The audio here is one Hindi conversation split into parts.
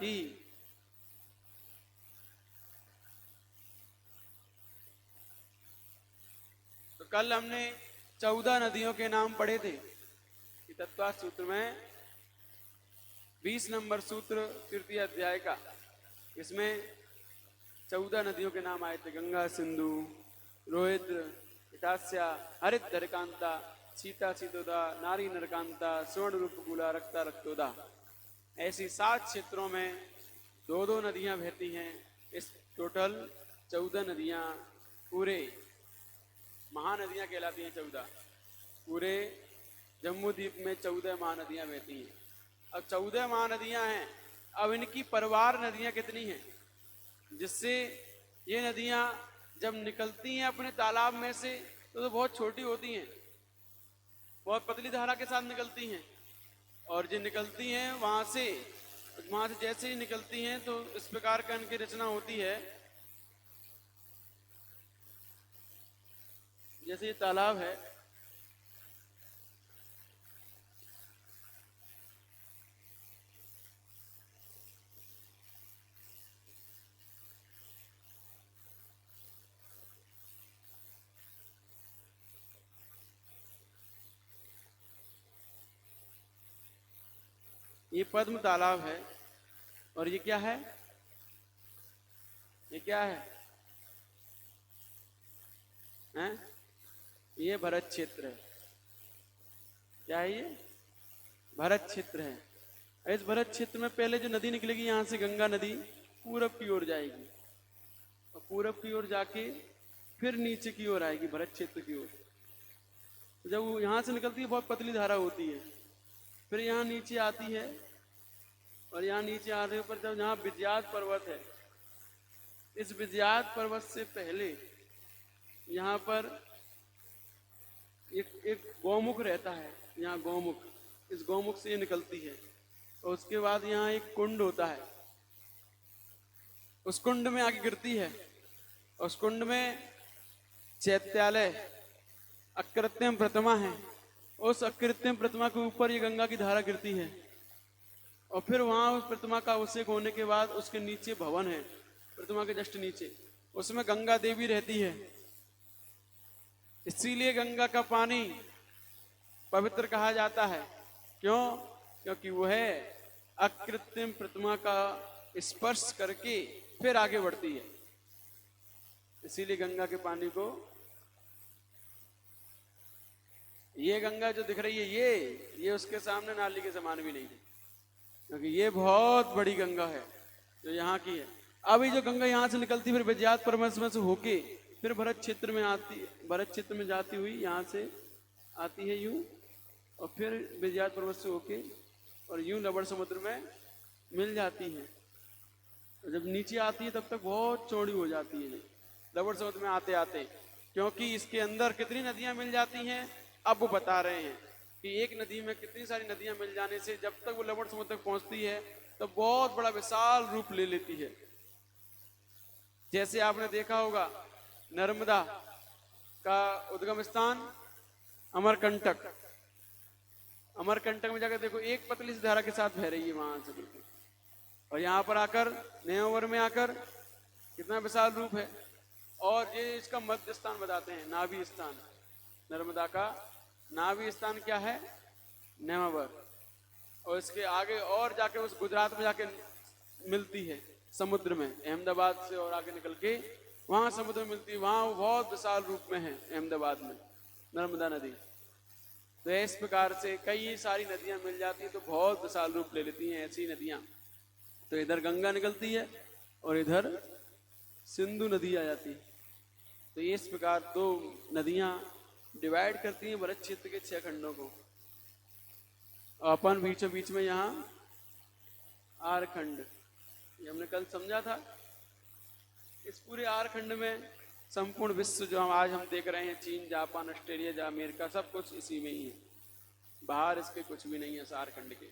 की। तो कल हमने 14 नदियों के नाम पढ़े थे कि तत्वार्थ सूत्र में 20 नंबर सूत्र तृतीय अध्याय का, इसमें 14 नदियों के नाम आए थे। गंगा, सिंधु, रोहित, इटास्या, हरित धरकांता, सीता सीतोदा, नारी नरकांता, स्वर्ण रूपकुला, रक्ता रक्तोदा। ऐसी 7 क्षेत्रों में 2-2 नदियां बहती हैं। इस टोटल 14 नदियां पूरे महानदियां कहलाती हैं। 14 पूरे जम्मू द्वीप में 14 महानदियां बहती हैं। अब 14 महानदियां हैं, अब इनकी परिवार नदियां कितनी हैं, जिससे ये नदियां जब निकलती हैं अपने तालाब में से तो बहुत छोटी होती हैं, बहुत पतली धारा के साथ निकलती हैं। और जो निकलती हैं वहां से जैसे ही निकलती हैं तो इस प्रकार का इनकी रचना होती है। जैसे ये तालाब है, ये पद्म तालाब है। और ये क्या है, ये क्या है, हैं? ये भरत क्षेत्र है। क्या है ये? भरत क्षेत्र है। इस भरत क्षेत्र में पहले जो नदी निकलेगी यहाँ से, गंगा नदी पूरब की ओर जाएगी और पूरब की ओर जाके फिर नीचे की ओर आएगी भरत क्षेत्र की ओर। तो जब वो यहाँ से निकलती है बहुत पतली धारा होती है, फिर यहाँ नीचे आती है और यहाँ नीचे आने पर जब यहाँ विजयात पर्वत है, इस विजयात पर्वत से पहले यहाँ पर एक गौमुख रहता है। यहाँ गौमुख, इस गौमुख से ये निकलती है और उसके बाद यहाँ एक कुंड होता है, उस कुंड में आके गिरती है। और उस कुंड में चैत्यालय अकृत्यम प्रतिमा है, उस अकृत्यम प्रतिमा के ऊपर ये गंगा की धारा गिरती है। और फिर वहां उस प्रतिमा का अभिषेक होने के बाद उसके नीचे भवन है, प्रतिमा के जस्ट नीचे, उसमें गंगा देवी रहती है। इसीलिए गंगा का पानी पवित्र कहा जाता है। क्यों? क्योंकि वह अकृत्रिम प्रतिमा का स्पर्श करके फिर आगे बढ़ती है। इसीलिए गंगा के पानी को, ये गंगा जो दिख रही है ये उसके सामने नाली के समान भी नहीं है, क्योंकि ये बहुत बड़ी गंगा है जो यहाँ की है। अभी जो गंगा यहाँ से निकलती फिर विजयात पर्वत में से होके फिर भरत क्षेत्र में आती, भरत क्षेत्र में जाती हुई यहाँ से आती है यूं, और फिर विजयात पर्वत से होके और यूं लवण समुद्र में मिल जाती है। तो जब नीचे आती है तब तक बहुत चौड़ी हो जाती है लवण समुद्र में आते आते, क्योंकि इसके अंदर कितनी नदियां मिल जाती हैं अब वो बता रहे हैं कि एक नदी में कितनी सारी नदियां मिल जाने से जब तक वो लवण समुद्र तक पहुंचती है तो बहुत बड़ा विशाल रूप ले लेती है। जैसे आपने देखा होगा नर्मदा का उद्गम स्थान अमरकंटक, अमरकंटक में जाकर देखो एक पतली सी धारा के साथ बह रही है वहां से बिल्कुल, और यहाँ पर आकर न्योवर में आकर कितना विशाल रूप है। और ये इसका मध्य स्थान बताते हैं, नाभि स्थान। नर्मदा का नाभि स्थान क्या है? नेमावर। और इसके आगे और जाके उस गुजरात में जाके मिलती है समुद्र में, अहमदाबाद से और आगे निकल के वहां समुद्र में मिलती है। वहां बहुत विशाल रूप में है अहमदाबाद में नर्मदा नदी। तो इस प्रकार से कई सारी नदियां मिल जाती हैं तो बहुत विशाल रूप ले लेती हैं ऐसी नदियां। तो इधर गंगा निकलती है और इधर सिंधु नदी आ जाती है। तो इस प्रकार 2 नदियां डिवाइड करती हैं भरत क्षेत्र के 6 खंडों को। और अपन बीचों बीच में यहाँ आर खंड, ये हमने कल समझा था। इस पूरे आर खंड में संपूर्ण विश्व जो हम आज हम देख रहे हैं, चीन, जापान, ऑस्ट्रेलिया, अमेरिका, सब कुछ इसी में ही है, बाहर इसके कुछ भी नहीं है सार खंड के।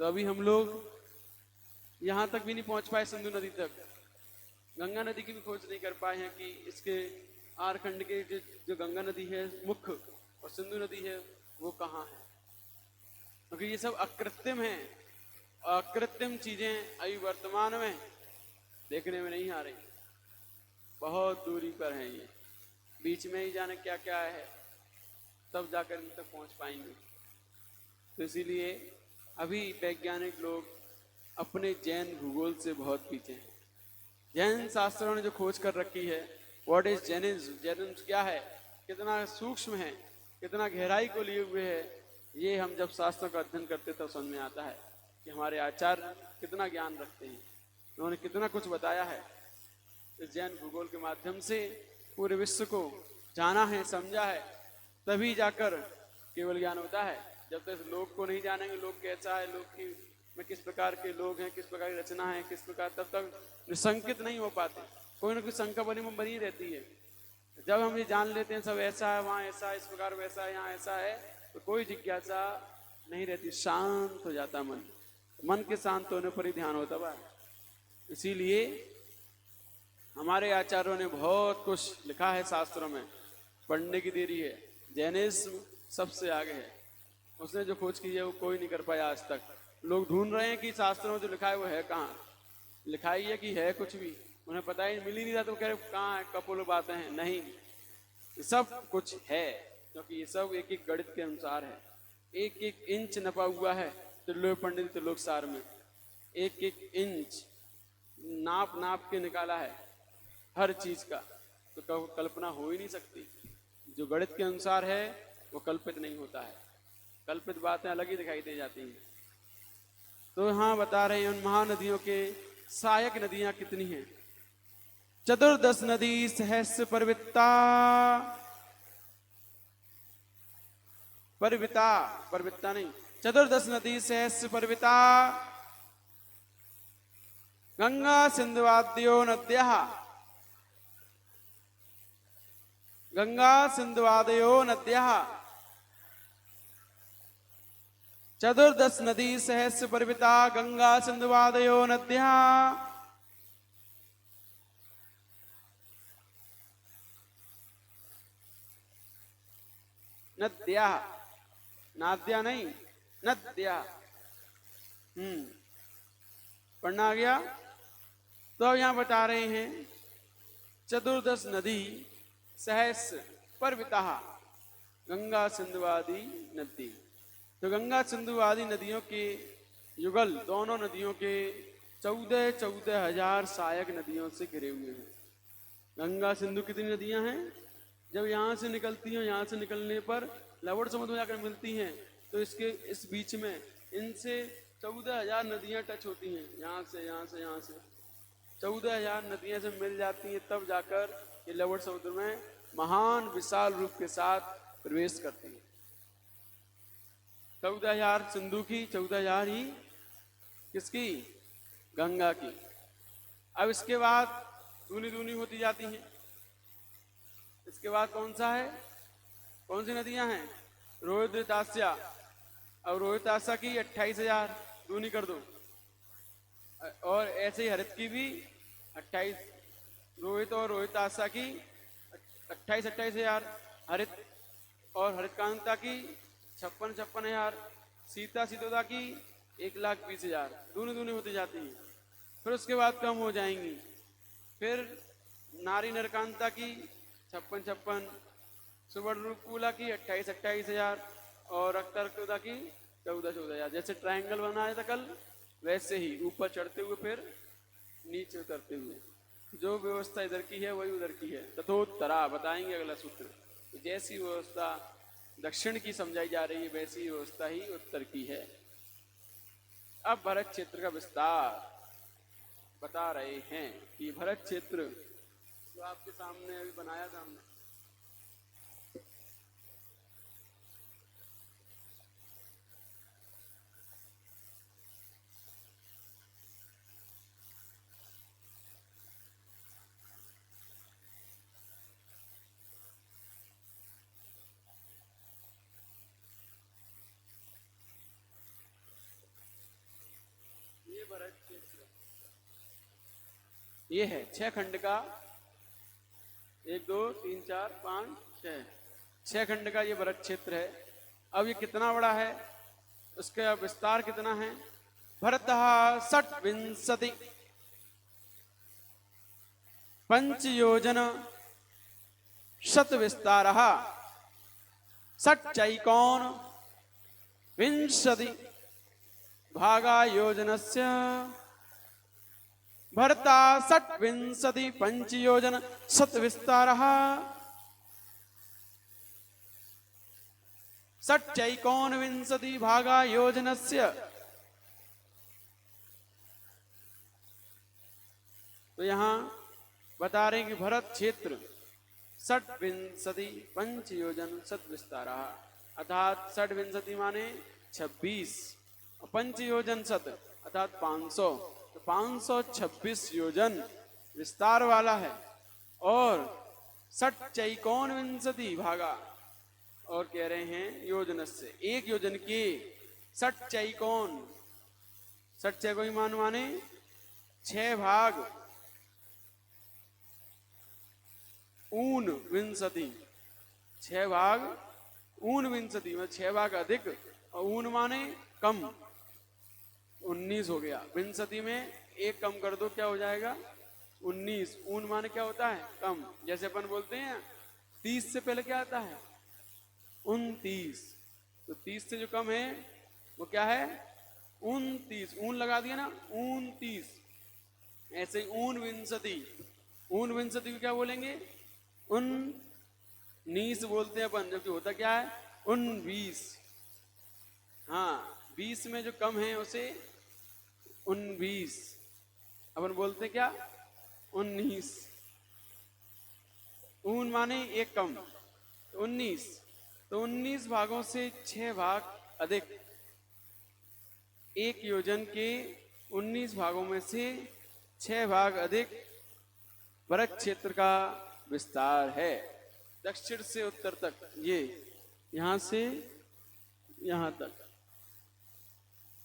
तो अभी हम लोग यहाँ तक भी नहीं पहुंच पाए, सिंधु नदी तक, गंगा नदी की भी खोज नहीं कर पाए हैं कि इसके आर खंड के जो गंगा नदी है मुख्य और सिंधु नदी है वो कहाँ है, क्योंकि ये सब अकृत्रिम है। कृत्रिम चीजें अभी वर्तमान में देखने में नहीं आ रही, बहुत दूरी पर हैं ये, बीच में ही जाने क्या क्या है, तब जाकर इन तक पहुंच पाएंगे। तो इसीलिए अभी वैज्ञानिक लोग अपने जैन भूगोल से बहुत पीछे हैं। जैन शास्त्रों ने जो खोज कर रखी है, व्हाट इज जैनिज्म, जैनिज्म क्या है, कितना सूक्ष्म है, कितना गहराई को लिए हुए है, ये हम जब शास्त्रों का अध्ययन करते तब समझ में आता है कि हमारे आचार्य कितना ज्ञान रखते हैं, उन्होंने कितना कुछ बताया है। इस जैन भूगोल के माध्यम से पूरे विश्व को जाना है, समझा है, तभी जाकर केवल ज्ञान होता है। जब तक लोक को नहीं जानेंगे, लोक कैसा है, लोक की में किस प्रकार के लोग हैं, किस प्रकार की रचना है, किस प्रकार, तब तक निशंकित नहीं हो पाते। कोई ना कोई शंका बनी रहती है। जब हम ये जान लेते हैं सब ऐसा है, वहाँ ऐसा है, इस प्रकार वैसा है, यहाँ ऐसा है, तो कोई जिज्ञासा नहीं रहती, शांत हो जाता मन। मन के शांत होने पर ही ध्यान होता है। इसीलिए हमारे आचार्यों ने बहुत कुछ लिखा है शास्त्रों में, पढ़ने की देरी है। जैनिज्म सबसे आगे है, उसने जो खोज की है वो कोई नहीं कर पाया आज तक। लोग ढूंढ रहे हैं कि शास्त्रों में जो लिखा है वो है कहाँ, लिखा ही है कि है कुछ भी, उन्हें पता ही मिल ही नहीं रहा, तो कह रहे कहाँ है, कपोल बातें हैं। नहीं, सब कुछ है, क्योंकि ये सब एक एक गणित के अनुसार है। एक एक इंच नपा हुआ है त्रिलोक पंडित त्रिलोक सार में, एक एक इंच नाप नाप के निकाला है हर चीज का, तो कल्पना हो ही नहीं सकती। जो गणित के अनुसार है वो कल्पित नहीं होता है, कल्पित बातें अलग ही दिखाई दे जाती हैं। तो यहाँ बता रहे हैं उन महानदियों के सहायक नदियां कितनी हैं। चतुर्दश नदी सहस्र परविता, परविता, परविता नहीं, चतुर्दश नदी सहस्र परविता, गंगा सिंधुवाद्यो नद्यः, गंगा सिंधुवादयो नद्यः, चतुर्दश नदी सहस्र परविता, गंगा सिंधुवादयो नद्यः, नद्या, नाद्या नहीं, नद्या। पढ़ना आ गया। तो अब यहां बता रहे हैं चतुर्दश नदी सहस्र परविता, गंगा सिंधुवादी नदी। तो गंगा सिंधुवादी नदियों के युगल, दोनों नदियों के 14,000 सहायक नदियों से घिरे हुए हैं। गंगा सिंधु कितनी नदियां हैं, जब यहाँ से निकलती हैं, यहाँ से निकलने पर लवण समुद्र में जाकर मिलती हैं, तो इसके इस बीच में इनसे 14,000 नदियां टच होती हैं, यहाँ से यहाँ से यहाँ से 14,000 नदियां से मिल जाती हैं, तब जाकर ये लवण समुद्र में महान विशाल रूप के साथ प्रवेश करती हैं। 14,000 सिंधु की, 14,000 ही किसकी, गंगा की। अब इसके बाद दूनी दूनी होती जाती हैं। इसके बाद कौन सा है, कौन सी नदियां हैं, रोहित तास्या। अब रोहित तास्या की 28,000 दूनी कर दो, और ऐसे ही हरित की भी 28, रोहित और रोहित तास्या की 28,000, हरित और हरितकांता की 56,000, सीता सीतोदा की 1,20,000, दूनी दूनी होती जाती हैं। फिर उसके बाद कम हो जाएंगी, फिर नारी नरकांता की 56,56, सुवर्ण रूपकुला की 28,000 और अक्तरकुदा की 14,000। जैसे ट्रायंगल बनाया था कल, वैसे ही ऊपर चढ़ते हुए फिर नीचे उतरते हुए, जो व्यवस्था इधर की है वही उधर की है। तथोत्तरा बताएंगे अगला सूत्र। जैसी व्यवस्था दक्षिण की समझाई जा रही है, वैसी व्यवस्था ही उत्तर की है। अब भरत क्षेत्र का विस्तार बता रहे हैं कि भरत क्षेत्र जो आपके सामने अभी बनाया था हमने, ये भरत क्षेत्र, ये है 6 खंड का, 1 2 3 4 5 6 खंड का ये भरत क्षेत्र है। अब ये कितना बड़ा है, उसका विस्तार कितना है, भरतः षट्विंशति पंचयोजन शतविस्तारः षट्चैकोन विंशति भागा योजनस्य भरता षट्विंशति पंचयोजन शतविस्तारः षट्चैकोन विंशति भागा योजनस्य। तो यहां बता रहे हैं कि भरत क्षेत्र षट्विंशति पंचयोजन शतविस्तारः अर्थात षट्विंशति माने 26 और पंचयोजन शत अर्थात 500, तो 526 योजन विस्तार वाला है। और षट्चैकोन विंशति भागा और कह रहे हैं योजन से एक योजन के षट्चैकोन, षट्चैकोन मान माने 6 भाग ऊन विंशति, 6 भाग ऊन विंशति में 6 भाग अधिक और ऊन माने कम 19 हो गया। विंशति में एक कम कर दो क्या हो जाएगा 19। ऊन माने क्या होता है कम, जैसे अपन बोलते हैं 30 से पहले क्या आता है 29, तो 30 से जो कम है वो क्या है 29, ऊन लगा दिया ना 29। ऐसे ही ऊन विंशति, ऊन विंशति को क्या बोलेंगे 19 बोलते हैं अपन, जबकि होता क्या है 19। हाँ 20 में जो कम है उसे 19 अपन बोलते क्या 19। ऊन माने एक कम 19, तो 19 भागों से 6 भाग अधिक एक योजन के 19 भागों में से 6 भाग अधिक भरत क्षेत्र का विस्तार है। दक्षिण से उत्तर तक, ये यहां से यहां तक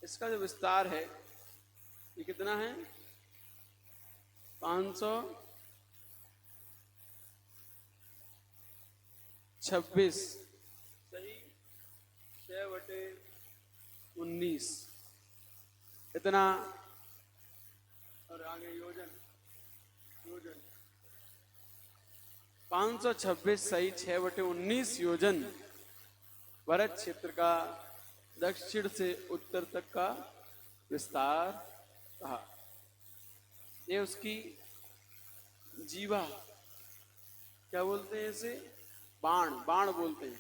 इसका जो विस्तार है ये कितना है 526 सही 6/19 इतना। और आगे योजन 526 सही 6/19 योजन भरत क्षेत्र का दक्षिण से उत्तर तक का विस्तार कहा। ये उसकी जीवा क्या बोलते हैं इसे बाण, बाण बोलते हैं।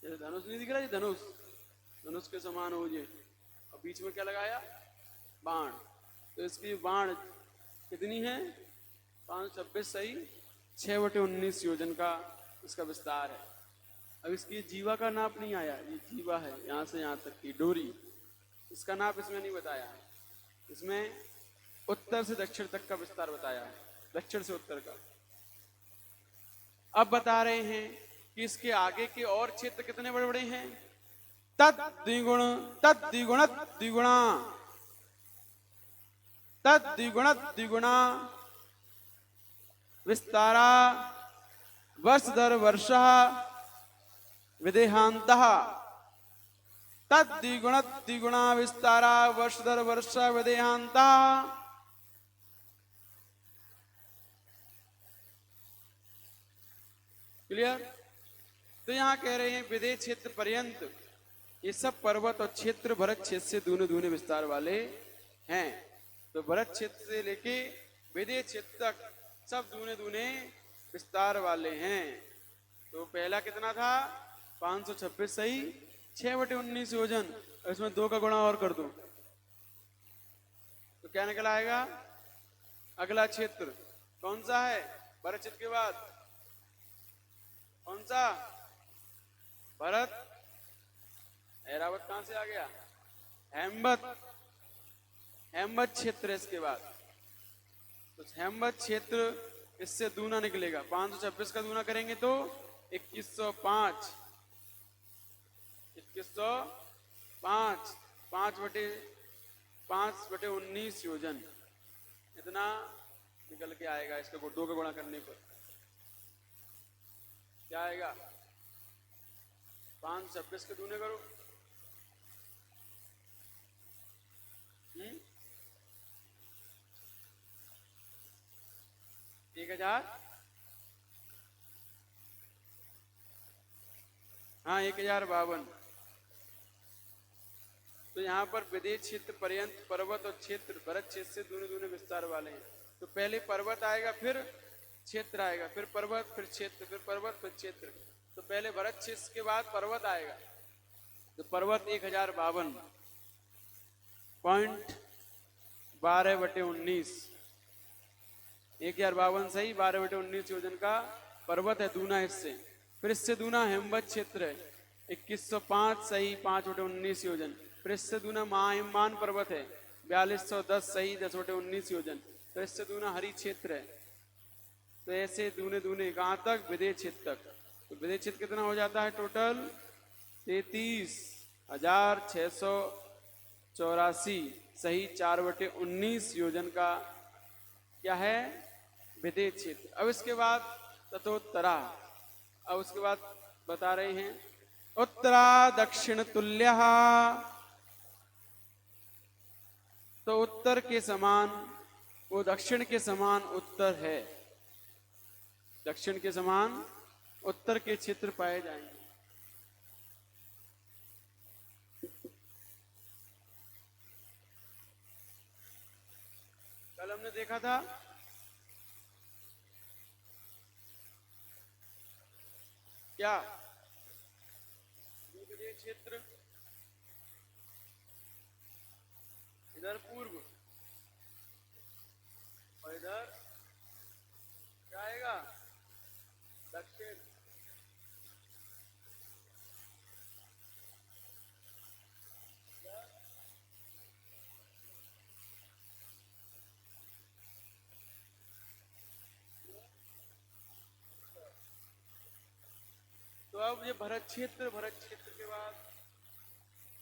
जैसे धनुष नहीं दिख रहा है धनुष, धनुष के समान हो ये और बीच में क्या लगाया बाण, तो इसकी बाण कितनी है 526 सही 6/19 योजन का इसका विस्तार है। अब इसकी जीवा का नाप नहीं आया, ये जीवा है यहाँ से यहाँ तक की डोरी, इसका नाप इसमें नहीं बताया है। इसमें उत्तर से दक्षिण तक का विस्तार बताया है, दक्षिण से उत्तर का। अब बता रहे हैं कि इसके आगे के और क्षेत्र कितने बड़े बड़े हैं। तद्विगुण तद्विगुण द्विगुणा तद्विगुण द्विगुणा विस्तारा वर्ष दर वर्ष विदेहांतः। तद्विगुण द्विगुणा विस्तारा वर्ष दर वर्ष विदेहांतः। क्लियर। तो यहां कह रहे हैं विदेह क्षेत्र पर्यंत ये सब पर्वत और क्षेत्र भरत क्षेत्र से दूने दूने विस्तार वाले हैं। तो भरत क्षेत्र से लेके विदेह क्षेत्र तक सब दूने दूने विस्तार वाले हैं। तो पहला कितना था 526 सही 6/19 योजन, इसमें 2 का गुणा और कर दो तो क्या निकल आएगा। अगला क्षेत्र कौन सा है भरत क्षेत्र के बाद कौन सा भरत, ऐरावत कहां से आ गया हेमवत, हेमवत क्षेत्र इसके बाद। तो हेमवत क्षेत्र इससे दूना निकलेगा, 526 का दूना करेंगे तो 2105, 2105 5/19 योजन इतना निकल के आएगा। इसका 2 का गुणा करने पर क्या आएगा 526 के दूने करो हम्म? 1000, हाँ 1052। तो यहाँ पर विदेश क्षेत्र पर्यंत पर्वत और क्षेत्र भरत क्षेत्र से दूने दूने विस्तार वाले हैं। तो पहले पर्वत आएगा, फिर क्षेत्र आएगा, फिर पर्वत, फिर क्षेत्र, फिर पर्वत, फिर क्षेत्र। तो पहले भरत क्षेत्र के बाद पर्वत आएगा। तो पर्वत 1052.12/19, 1052 सही 12/19 योजन का पर्वत है दूना इससे। फिर इससे दूना हेमवत क्षेत्र है 2105 सही 5/19 योजन। फिर इससे दूना महाहिमान पर्वत है 4210 सही 10/19 योजन। फिर इससे दूना हरि क्षेत्र है। तो ऐसे दूने दूने कहाँ तक? विदेश क्षेत्र तक। तो विदेश क्षेत्र कितना हो जाता है टोटल? 33,684 सही 4/19 योजन का क्या है? विदेश क्षेत्र। अब इसके बाद तथोत्तरा, अब उसके बाद बता रहे हैं उत्तरा दक्षिण तुल्य। तो उत्तर के समान वो दक्षिण के समान उत्तर है, दक्षिण के समान उत्तर के क्षेत्र पाए जाएंगे। कल हमने देखा था क्या? विदेश क्षेत्र इधर पूर्व और इधर क्या आएगा? दक्षिण। तो अब ये भरत क्षेत्र, भरत क्षेत्र के बाद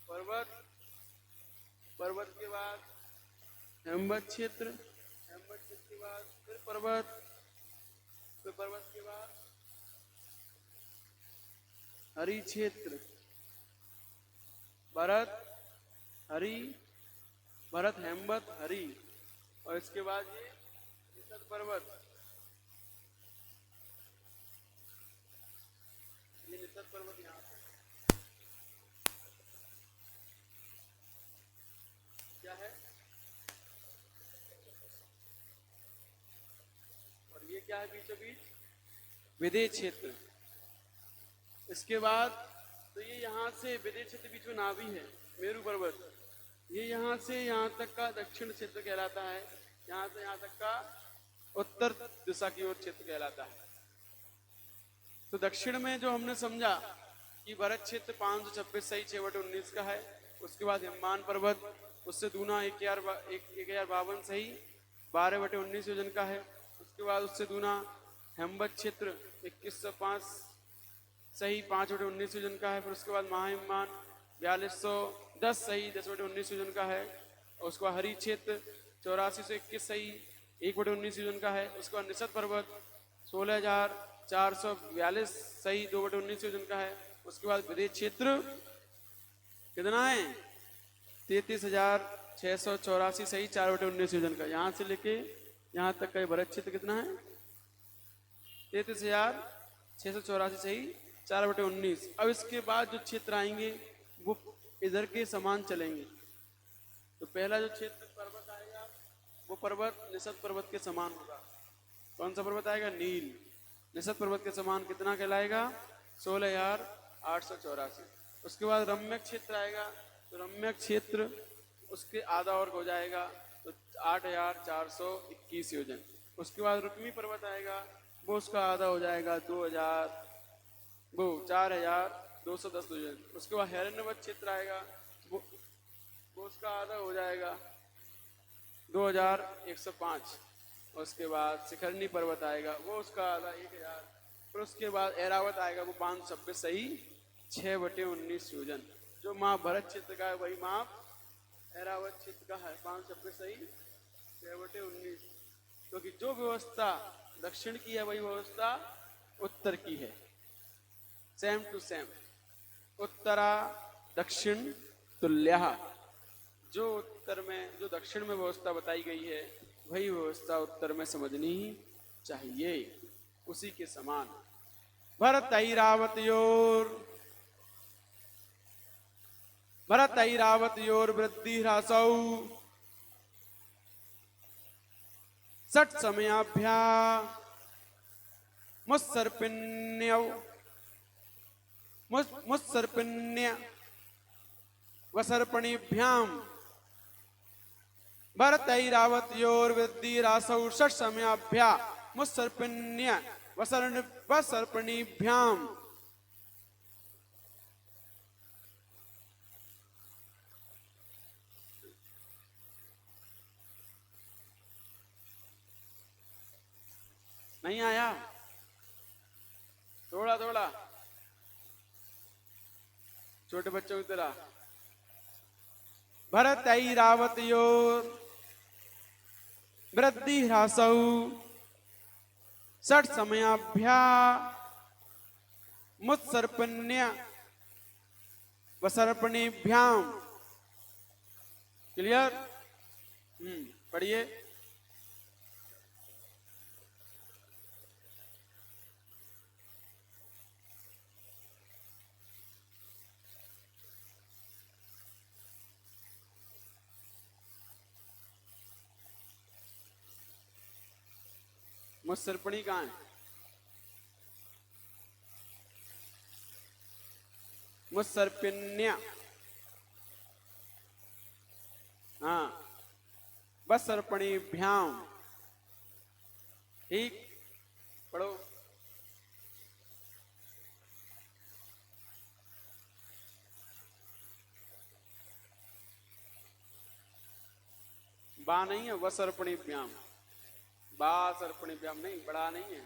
पर्वत, पर्वत के बाद हेमवत क्षेत्र, हेमवत क्षेत्र के बाद फिर पर्वत, फिर पर्वत के बाद हरि क्षेत्र, भरत हरि, भरत हेमवत हरि, और इसके बाद ये निषद पर्वत, ये निषद पर्वत यहाँ पे क्या है? और ये क्या है बीचों बीच? विदेश क्षेत्र। इसके बाद तो ये यहाँ से विदेश क्षेत्र बीच में नाभि है मेरू पर्वत, ये यहाँ से यहाँ तक का दक्षिण क्षेत्र कहलाता है, यहाँ से यहाँ तक का उत्तर दिशा की ओर क्षेत्र कहलाता है। तो दक्षिण में जो हमने समझा कि भरत क्षेत्र 526 सही 6/19 का है। उसके बाद हिममान पर्वत उससे दूना 1052 सही 12/19 योजन का है। उसके बाद उससे दूना हेमवत क्षेत्र 2105 सही 5/19 योजन का है। फिर उसके बाद महाहिमान 4210 सही 10/19 योजन का है। और उसके बाद हरि क्षेत्र 8421 सही 1/19 योजन का है। उसके बाद निषद पर्वत 16,442 सही 2/19 योजन का है। उसके बाद विदेश क्षेत्र कितना है? 33,684 सही 4/19 योजन का। यहाँ से लेके यहाँ तक का भरत क्षेत्र कितना है? 33,684 सही 4/19। अब इसके बाद जो क्षेत्र आएंगे वो इधर के समान चलेंगे। तो पहला जो क्षेत्र पर्वत आएगा वो पर्वत निषद पर्वत के समान होगा। कौन सा पर्वत आएगा? नील। निषद पर्वत के समान कितना कहलाएगा? 16,884। उसके बाद रम्य क्षेत्र आएगा, तो रम्य क्षेत्र उसके आधा और हो जाएगा, तो 8,421 योजन। उसके बाद रुक्मी पर्वत आएगा, वो उसका आधा हो जाएगा 4,210 योजन। उसके बाद हिरण्यवत क्षेत्र आएगा, वो उसका आधा हो जाएगा 2,105। उसके बाद शिखरनी पर्वत आएगा, वो उसका आधा 1,000। फिर उसके बाद ऐरावत आएगा, वो 526 सही 6/19 योजन। जो माप भरत क्षेत्र का है वही माप ऐरावत क्षेत्र का है, 526 सही 6/19। क्योंकि जो व्यवस्था दक्षिण की है वही व्यवस्था उत्तर की है, सेम टू सेम। उत्तरा दक्षिण तुल्य। जो उत्तर में, जो दक्षिण में व्यवस्था बताई गई है, वही व्यवस्था उत्तर में समझनी चाहिए, उसी के समान। भरत ऐरावत योर वृद्धि ह्रासौ षट समयाभ्या मुत्सर्पिण्य वसर्पणीभ्याम भरतैरावतयोर वृद्धि रासौ षट समयाभ्या मुत्सर्पिण्य वसर्पणीभ्याम। नहीं आया? थोड़ा थोड़ा छोटे बच्चों की तरह। भरतैरावतयोर वृद्धि ह्रासौ षट समयाभ्या मुत्सर्पण्य वसर्पणीभ्याम। क्लियर? पढ़िए। मुत्सर्पणी कहाँ है? मुत्सर्पिण्य, हाँ, वसर्पणीभ्याम। ठीक, पढ़ो। बा नहीं है, वसर्पणीभ्याम। बा सर्पणीभ्याम नहीं, बड़ा नहीं है,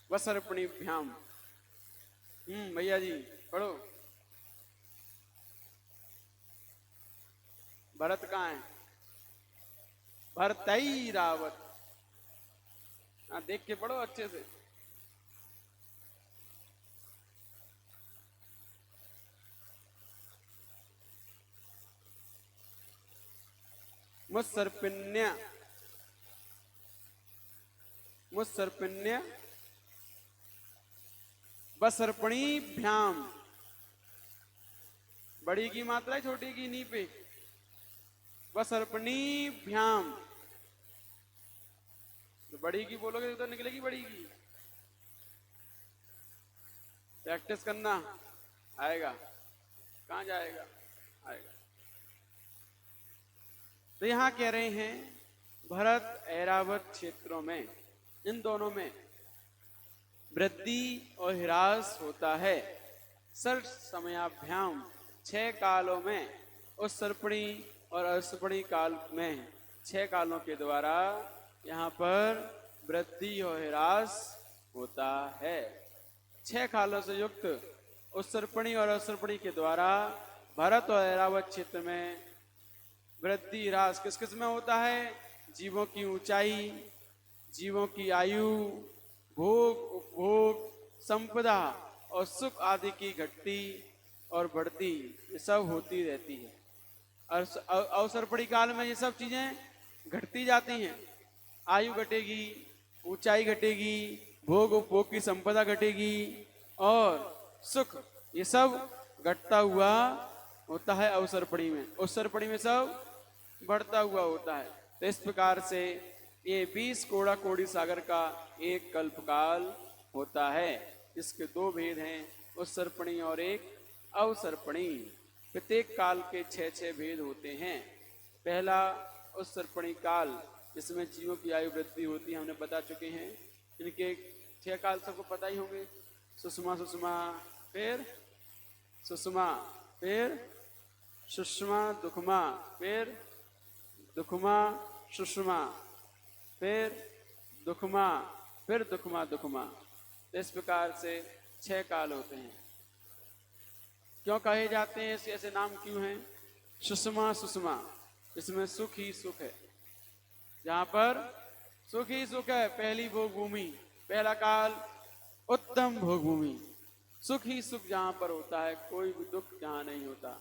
वसर्पणीभ्याम। भैया जी पढ़ो। भरत कहाँ है? भरतैरावत। हाँ, देख के पढ़ो अच्छे से। मुत्सर्पिण्य, मुत्सर्पिण्य वसर्पणीभ्याम। बड़ी की मात्रा है, छोटी की नी पे। वसर्पणीभ्याम। तो बड़ी की बोलोगे तो निकलेगी बड़ी की। प्रैक्टिस करना, आएगा। कहाँ जाएगा? आएगा। तो यहां कह रहे हैं भरत ऐरावत क्षेत्रों में, इन दोनों में वृद्धि और ह्रास होता है। षट समयाभ्याम, 6 कालों में, उस सर्पणी और असर्पणी काल में 6 कालों के द्वारा यहाँ पर वृद्धि और ह्रास होता है। 6 कालों से युक्त उस सर्पणी और असर्पणी के द्वारा भरत और ऐरावत क्षेत्र में वृद्धि ह्रास किस किस में होता है? जीवों की ऊंचाई, जीवों की आयु, भोग, उपभोग, संपदा और सुख आदि की घटती और बढ़ती, ये सब होती रहती है। और अवसर्पणी काल में ये सब चीजें घटती जाती हैं। आयु घटेगी, ऊंचाई घटेगी, भोग उपभोग की संपदा घटेगी और सुख, ये सब घटता हुआ होता है अवसर्पणी में। उत्सर्पणी में सब बढ़ता हुआ होता है। तो इस प्रकार से ये 20 कोड़ा कोड़ी सागर का एक कल्पकाल होता है। इसके 2 भेद हैं, उत्सर्पणी और एक अवसर्पणी। प्रत्येक काल के 6-6 भेद होते हैं। पहला उत्सर्पणी काल, जिसमें जीवों की आयु वृद्धि होती है, हमने बता चुके हैं। इनके 6 काल सबको पता ही होंगे। सुषमा सुषमा, फिर सुषमा, फिर सुषमा दुखमा, फिर दुखमा सुषमा, फिर दुखमा, फिर दुखमा दुखमा। इस प्रकार से 6 काल होते हैं। क्यों कहे जाते हैं, ऐसे नाम क्यों हैं? सुषमा सुषमा, इसमें सुख ही सुख है। जहां पर सुख ही सुख है, पहली भोग भूमि, पहला काल उत्तम भोग भूमि। सुख ही सुख जहां पर होता है, कोई भी दुख जहां नहीं होता।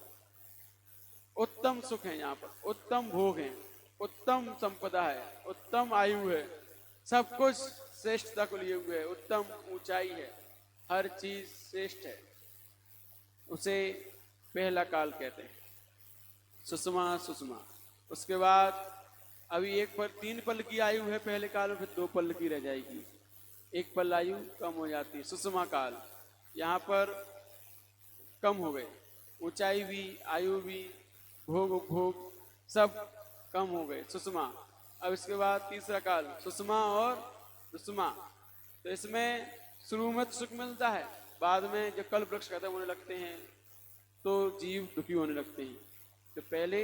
उत्तम सुख है यहाँ पर, उत्तम भोग है, उत्तम संपदा है, उत्तम आयु है, सब कुछ श्रेष्ठता को लिए हुए है, उत्तम ऊंचाई है, हर चीज श्रेष्ठ है। उसे पहला काल कहते हैं, सुषमा सुषमा। उसके बाद अभी एक पल 3 पल की आयु है पहले काल में, फिर 2 पल की रह जाएगी, 1 पल आयु कम हो जाती है, सुषमा काल। यहाँ पर कम हो गए, ऊंचाई भी, आयु भी, भोग उपभोग सब कम हो गए, सुषमा। अब इसके बाद तीसरा काल, सुषमा और दुषमा। तो इसमें शुरू में तो सुख मिलता है, बाद में जब कल वृक्ष खत्म होने लगते हैं तो जीव दुखी होने लगते हैं। तो पहले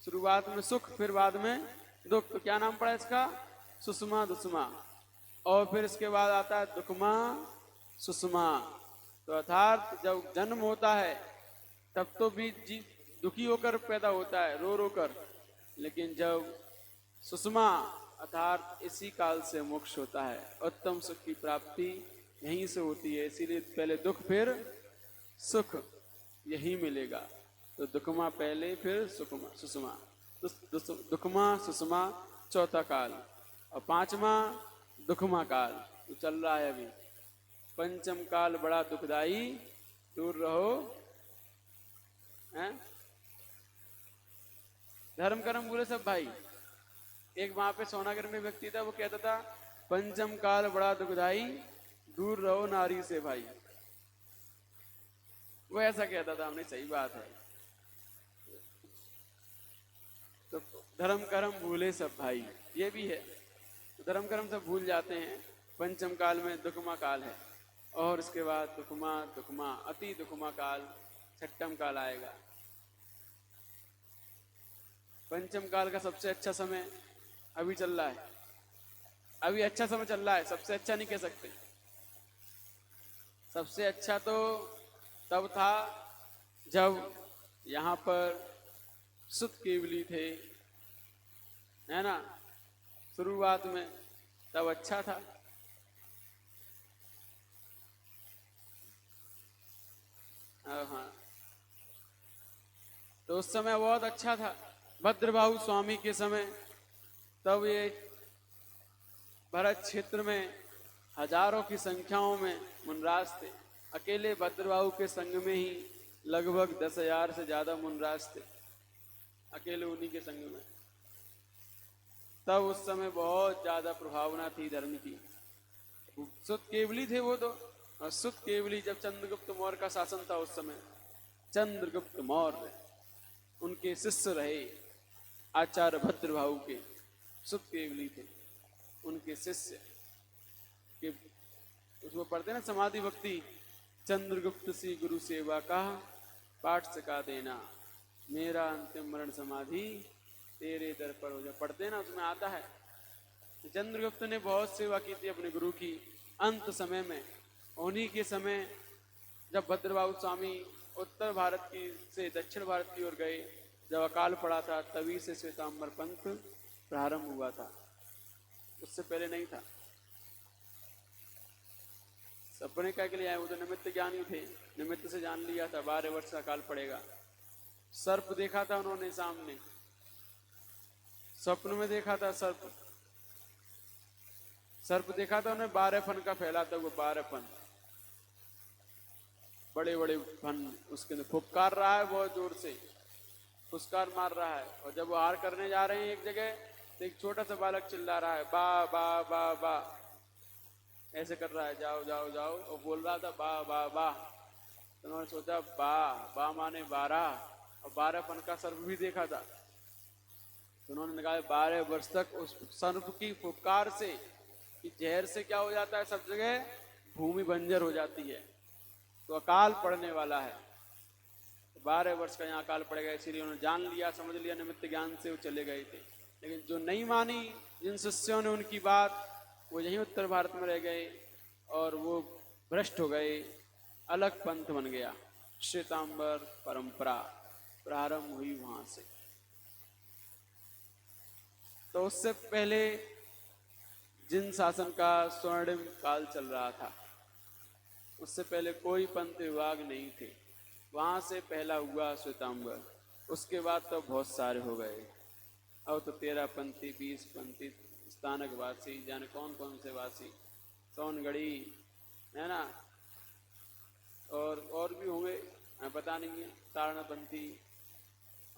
शुरुआत में सुख, फिर बाद में दुख। तो क्या नाम पड़ा इसका? सुषमा दुषमा। और फिर इसके बाद आता है दुखमा सुषमा। तो अर्थात जब जन्म होता है तब तो भी जी दुखी होकर पैदा होता है, रो रो कर, लेकिन जब सुषमा अर्थात इसी काल से मोक्ष होता है, उत्तम सुख की प्राप्ति यहीं से होती है। इसीलिए पहले दुख फिर सुख यही मिलेगा। तो दुखमा पहले, फिर सुखमा सुषमा, दुखमा सुषमा चौथा काल, और 5वां दुखमा काल तो चल रहा है अभी। पंचम काल बड़ा दुखदाई, दूर रहो हैं। धर्म कर्म बोले सब भाई। एक वहां पे सोनागर में व्यक्ति था, वो कहता था पंचम काल बड़ा दुखदाई, दूर रहो नारी से भाई। वो ऐसा कहता था, हमने सही बात है। तो धर्म कर्म भूले सब भाई, ये भी है। तो धर्म कर्म सब भूल जाते हैं। पंचम काल में दुखमा काल है, और इसके बाद दुखमा दुखमा अति दुखमा काल, छठम काल आएगा। पंचम काल का सबसे अच्छा समय अभी चल रहा है, अभी अच्छा समय चल रहा है। सबसे अच्छा नहीं कह सकते, सबसे अच्छा तो तब था जब यहाँ पर सुत केवली थे, है ना, शुरुआत में, तब अच्छा था। हाँ, तो उस समय बहुत अच्छा था, भद्रबाहु स्वामी के समय। तब ये भरत क्षेत्र में हजारों की संख्याओं में मुनराज थे। अकेले भद्रबाहु के संग में ही लगभग 10,000 से ज्यादा मुनराज थे, अकेले उन्हीं के संग में। तब उस समय बहुत ज्यादा प्रभावना थी धर्म की। सुत केवली थे वो तो, और सुत केवली जब चंद्रगुप्त मौर्य का शासन था उस समय, चंद्रगुप्त मौर्य उनके शिष्य रहे, आचार्य भद्रबाहु के सुत केवली थे उनके शिष्य के। उसको पढ़ते ना समाधि भक्ति, चंद्रगुप्त सी गुरु सेवा का पाठ सिखा देना, मेरा अंतिम मरण समाधि तेरे दर पर हो जा। पढ़ते ना, उसमें आता है चंद्रगुप्त ने बहुत सेवा की थी अपने गुरु की अंत समय में। उन्हीं के समय जब भद्रबाहु स्वामी उत्तर भारत की से दक्षिण भारत की ओर गए, जब अकाल पड़ा था, तभी से श्वेतांबर पंथ प्रारंभ हुआ था, उससे पहले नहीं था। सपने क्या के लिए आए? वो तो निमित्त ज्ञानी थे, निमित्त से जान लिया था 12 वर्ष का काल पड़ेगा। सर्प देखा था उन्होंने सामने, स्वप्न में देखा था सर्प, सर्प देखा था उन्हें 12 फन का फैला था, वो 12 फन, बड़े बड़े फन, उसके अंदर फुफकार रहा है बहुत जोर से, फुसकार मार रहा है। और जब वो हार करने जा रहे हैं एक जगह, तो एक छोटा सा बालक चिल्ला रहा है बा बा बा बा, ऐसे कर रहा है, जाओ जाओ जाओ, और बोल रहा था बा बा बा। तो उन्होंने सोचा बा बा माने 12, और 12 फन का सर्प भी देखा था। तो उन्होंने निकाला 12 वर्ष तक उस सर्प की फुफकार से, कि जहर से क्या हो जाता है, सब जगह भूमि बंजर हो जाती है, तो अकाल पड़ने वाला है। 12 वर्ष का यहाँ अकाल पड़ेगा, इसीलिए उन्होंने जान लिया, समझ लिया, निमित्त ज्ञान से वो चले गए थे। लेकिन जो नहीं मानी जिन शिष्यों ने उनकी बात, वो यहीं उत्तर भारत में रह गए, और वो भ्रष्ट हो गए, अलग पंथ बन गया। श्वेतांबर परंपरा प्रारंभ हुई वहां से। तो उससे पहले जिन शासन का स्वर्णिम काल चल रहा था, उससे पहले कोई पंथ विभाग नहीं थे, वहां से पहला हुआ श्वेतांबर। उसके बाद तो बहुत सारे हो गए। अब तो 13 पंथी, 20 पंथी, स्थानक वासी, जाने कौन कौन से वासी, सोनगढ़ी, है ना, और भी होंगे, हमें पता नहीं है, तारणपंथी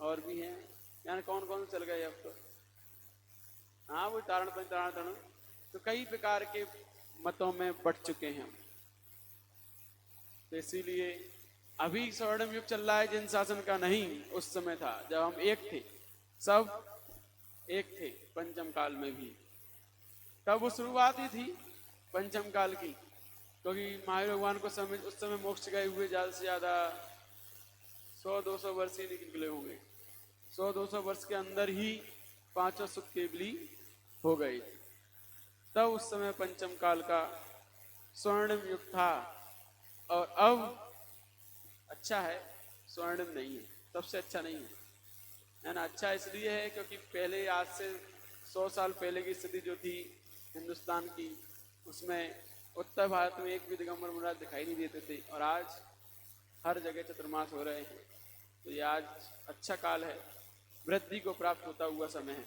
और भी हैं, यानी कौन कौन चल गए अब तो। हाँ वो तारणपंथी, तारण, तो कई प्रकार के मतों में बट चुके हैं हम। तो इसीलिए अभी स्वर्णिम युग चल रहा है जिन शासन का, नहीं उस समय था जब हम एक थे, सब एक थे पंचम काल में भी। तब वो शुरुआत ही थी पंचम काल की, क्योंकि महावीर भगवान को समय उस समय मोक्ष गए हुए ज़्यादा से ज़्यादा 100-200 वर्ष ही निकले होंगे। 100-200 वर्ष के अंदर ही पांचों सुख केवली हो गए। तब उस समय पंचम काल का स्वर्णिम युग था। और अब अच्छा है, स्वर्णिम नहीं है, सबसे अच्छा नहीं है ना। अच्छा इसलिए है क्योंकि पहले आज से 100 साल पहले की स्थिति जो थी हिंदुस्तान की, उसमें उत्तर भारत में एक भी दिगंबर महाराज दिखाई नहीं देते थे, और आज हर जगह चतुर्मास हो रहे हैं। तो ये आज अच्छा काल है, वृद्धि को प्राप्त होता हुआ समय है।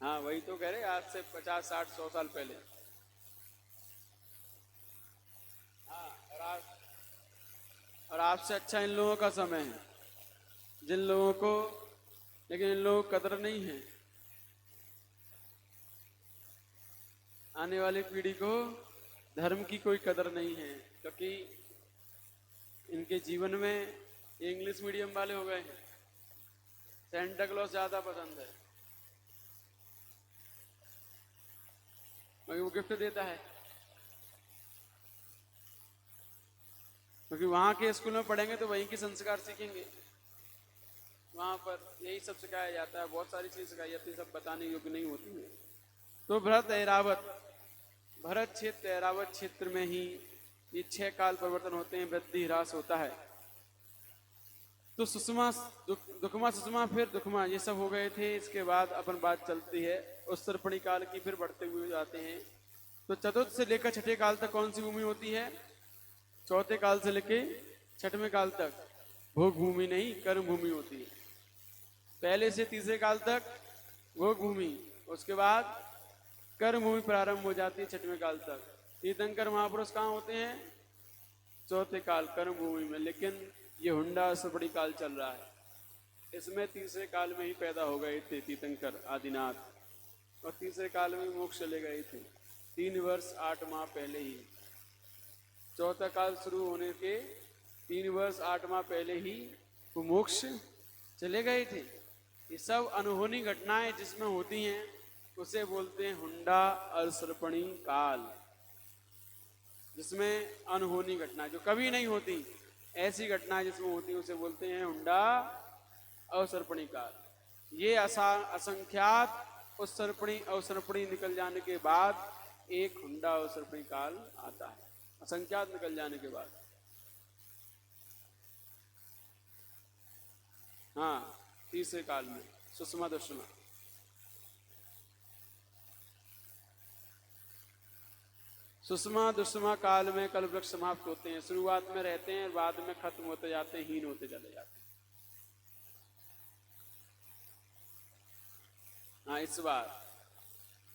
हाँ वही तो कह रहे, आज से 50-60-100 साल पहले। हाँ और आपसे अच्छा इन लोगों का समय है, जिन लोगों को, लेकिन इन लोगों को कदर नहीं है। आने वाली पीढ़ी को धर्म की कोई कदर नहीं है, क्योंकि इनके जीवन में ये इंग्लिश मीडियम वाले हो गए हैं। सेंटा क्लॉज ज्यादा पसंद है, क्योंकि वो गिफ्ट देता है। क्योंकि वहां के स्कूल में पढ़ेंगे तो वहीं के संस्कार सीखेंगे, वहां पर यही सब सिखाया जाता है। बहुत सारी चीज सिखाई जाती है, सब बताने योग्य नहीं होती है। तो भरत क्षेत्र ऐरावत क्षेत्र में ही ये 6 काल परिवर्तन होते हैं, वृद्धि ह्रास होता है। तो सुषमा, दुखमा, सुषमा, फिर दुखमा, ये सब हो गए थे। इसके बाद अपन बात चलती है उत्तरपणी काल की, फिर बढ़ते हुए जाते हैं। तो चतुर्थ से लेकर छठे काल तक कौन सी भूमि होती है? चौथे काल से लेके छठवें काल तक भोग भूमि नहीं, कर्म भूमि होती है। पहले से तीसरे काल तक भोग भूमि, उसके बाद कर्म भूमि प्रारंभ हो जाती है छठवें काल तक। तीर्थंकर महापुरुष कहाँ होते हैं? चौथे काल कर्म भूमि में। लेकिन ये हुंडा असुरपड़ी काल चल रहा है, इसमें तीसरे काल में ही पैदा हो गए थे तीर्थंकर आदिनाथ, और तीसरे काल में मोक्ष चले गए थे 3 वर्ष 8 माह पहले ही। चौथा काल शुरू होने के 3 वर्ष 8 माह पहले ही वो मोक्ष चले गए थे। ये सब अनहोनी घटनाएं जिसमें होती हैं उसे बोलते हैं हुंडा असुरपणी काल, जिसमें अनहोनी घटना जो कभी नहीं होती, ऐसी घटनाएं जिसमें होती है उसे बोलते हैं हुंडा अवसर्पणी काल। ये असंख्यात उत्सर्पणी अवसर्पणी निकल जाने के बाद एक हुंडा अवसर्पणी काल आता है, असंख्यात निकल जाने के बाद। हाँ, तीसरे काल में सुषमा दुष्मा। सुषमा दुष्मा काल में कल्प वृक्ष समाप्त होते हैं, शुरुआत में रहते हैं, बाद में खत्म होते जाते हैं, हीन होते चले जाते हैं। हाँ इस बार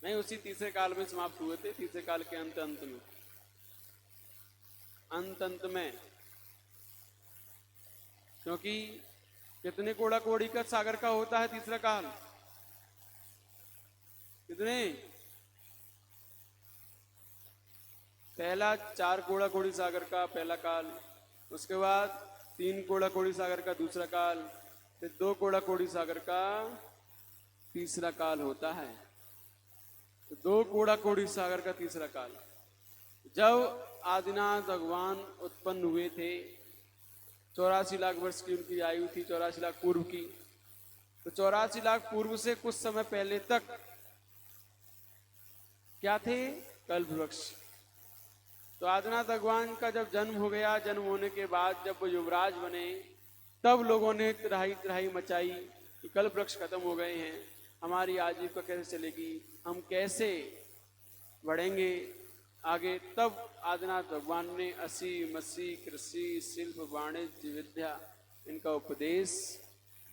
नहीं, उसी तीसरे काल में समाप्त हुए थे, तीसरे काल के अंत में, क्योंकि कितने कोड़ा कोड़ी का सागर का होता है तीसरा काल? कितने? पहला 4 कोड़ा कोड़ी सागर का पहला काल, उसके बाद 3 कोड़ा कोड़ी सागर का दूसरा काल, फिर 2 कोड़ा कोड़ी सागर का तीसरा काल होता है। तो 2 कोड़ा कोड़ी सागर का तीसरा काल। जब आदिनाथ भगवान उत्पन्न हुए थे, 84 लाख वर्ष की उनकी आयु थी, 84 लाख पूर्व की। तो 84 लाख पूर्व से कुछ समय पहले तक क्या थे? कल्प वृक्ष। तो आदिनाथ भगवान का जब जन्म हो गया, जन्म होने के बाद जब वो युवराज बने, तब लोगों ने त्राही त्राही मचाई कि कल्प वृक्ष खत्म हो गए हैं, हमारी आजीविका कैसे चलेगी, हम कैसे बढ़ेंगे, आगे तब आदिनाथ भगवान ने असी मसी कृषि शिल्प वाणिज्य विद्या इनका उपदेश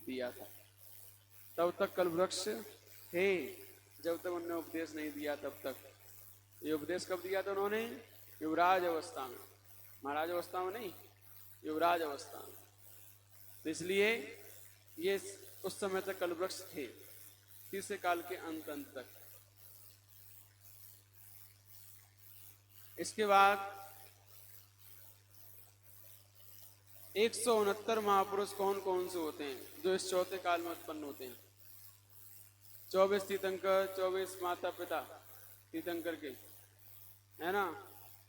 दिया था। तब तक कल्पवृक्ष थे, जब तक उन्होंने उपदेश नहीं दिया तब तक। ये उपदेश कब दिया था उन्होंने? युवराज अवस्था में, महाराज अवस्था में नहीं, युवराज अवस्था में। तो इसलिए ये उस समय तक कल्पवृक्ष थे, तीसरे काल के अंत तक। इसके बाद 169 महापुरुष कौन कौन से होते हैं जो इस चौथे काल में उत्पन्न होते हैं? 24 तीर्थंकर, 24 माता पिता तीर्थंकर के, है ना?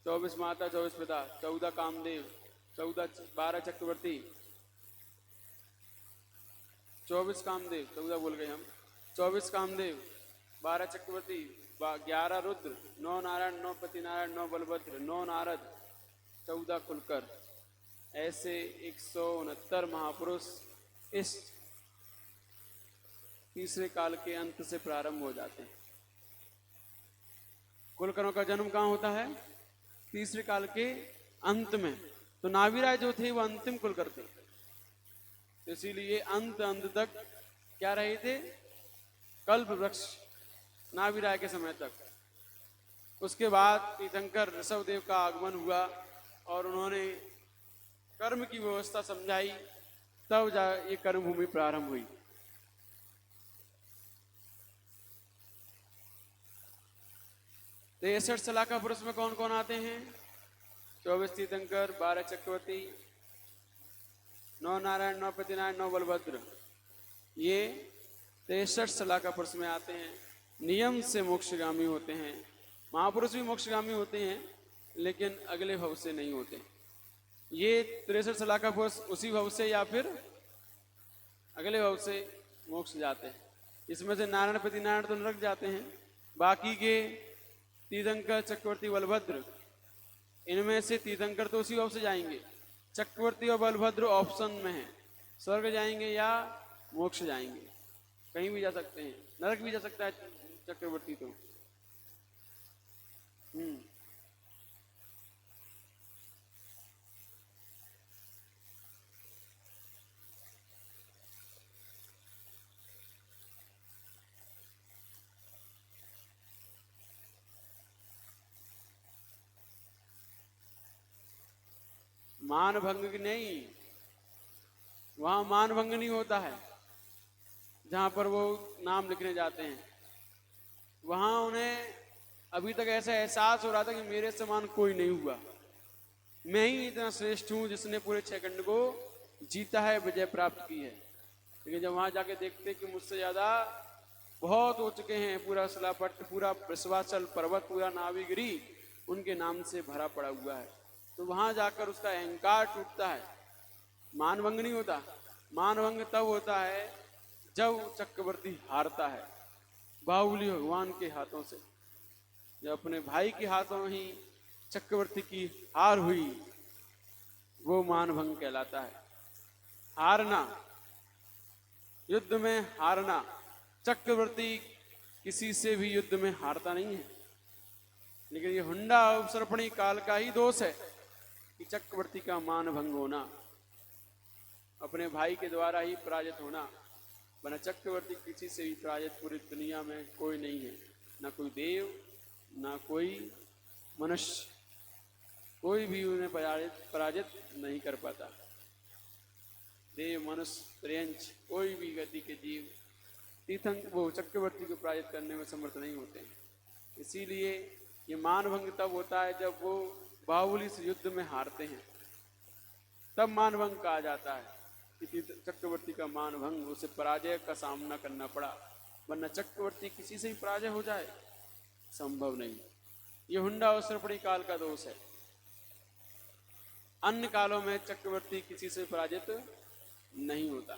24 माता, 24 पिता, 14 कामदेव, 12 चक्रवर्ती, 24 कामदेव, 14 बोल गए हम, 24 कामदेव, 12 चक्रवर्ती, 11 रुद्र, 9 नारायण, 9 पति नारायण, 9 बलभद्र, 9 नारद, 14 कुलकर। ऐसे 169 महापुरुष इस तीसरे काल के अंत से प्रारंभ हो जाते हैं। कुलकर्णों का जन्म कहाँ होता है? तीसरे काल के अंत में। तो नाभिराय जो थे वो अंतिम कुलकर थे, तो इसीलिए अंत तक क्या रहे थे? कल्प वृक्ष, नाभिराय के समय तक। उसके बाद तीर्थंकर ऋषभदेव का आगमन हुआ और उन्होंने कर्म की व्यवस्था समझाई, तब ये कर्म भूमि प्रारंभ हुई। तो 63 सलाका पुरुष में कौन कौन आते हैं? 24 तीर्थंकर, 12 चक्रवर्ती, 9 नारायण, 9 पति नारायण, 9 बलभद्र। ये 63 सलाका पुरुष में आते हैं, नियम से मोक्षगामी होते हैं। महापुरुष भी मोक्षगामी होते हैं, लेकिन अगले भव से नहीं होते। ये 63 सलाका पुरुष उसी भव से या फिर अगले भव से मोक्ष जाते हैं। इसमें से नारायण पति नारायण तो नरक जाते हैं, बाकी के तीर्थंकर, चक्रवर्ती, बलभद्र, इनमें से तीर्थंकर तो उसी भव से जाएंगे, चक्रवर्ती और बलभद्र ऑप्शन में है, स्वर्ग जाएंगे या मोक्ष जाएंगे, कहीं भी जा सकते हैं, नरक भी जा सकता है चक्रवर्ती तो। मान भंग नहीं, वहां मान भंग नहीं होता है। जहां पर वो नाम लिखने जाते हैं, वहां उन्हें अभी तक ऐसा एहसास हो रहा था कि मेरे समान कोई नहीं हुआ, मैं ही इतना श्रेष्ठ हूं जिसने पूरे 6 खंड को जीता है, विजय प्राप्त की है। लेकिन जब वहां जाके देखते कि मुझसे ज्यादा बहुत हो चुके हैं, पूरा शिलापट्ट, पूरा विश्वाचल पर्वत, पूरा नाभिगिरी उनके नाम से भरा पड़ा हुआ है, तो वहां जाकर उसका अहंकार टूटता है। मानभंग नहीं होता, मानभंग तब होता है जब चक्रवर्ती हारता है बाहुबली भगवान के हाथों से। जब अपने भाई के हाथों ही चक्रवर्ती की हार हुई, वो मानभंग कहलाता है। हारना, युद्ध में हारना, चक्रवर्ती किसी से भी युद्ध में हारता नहीं है, लेकिन ये हुंडा अवसर्पणी काल का ही दोष है कि चक्रवर्ती का मानभंग होना, अपने भाई के द्वारा ही पराजित होना। वरना चक्रवर्ती किसी से भी पराजित पूरी दुनिया में कोई नहीं है, ना कोई देव, ना कोई मनुष्य, कोई भी उन्हें पराजित नहीं कर पाता। देव, मनुष्य, त्रियंच, कोई भी गति के जीव तीर्थंकर वो चक्रवर्ती को पराजित करने में समर्थ नहीं होते हैं। इसीलिए ये मानभंग तब होता है जब वो बाहुबली से युद्ध में हारते हैं, तब मानभंग कहा जाता है कि चक्रवर्ती का मानभंग, उसे पराजय का सामना करना पड़ा। वरना चक्रवर्ती किसी से भी पराजय हो जाए संभव नहीं। ये हुंडा अवसर्पणी काल का दोष है। अन्य कालों में चक्रवर्ती किसी से पराजित नहीं होता।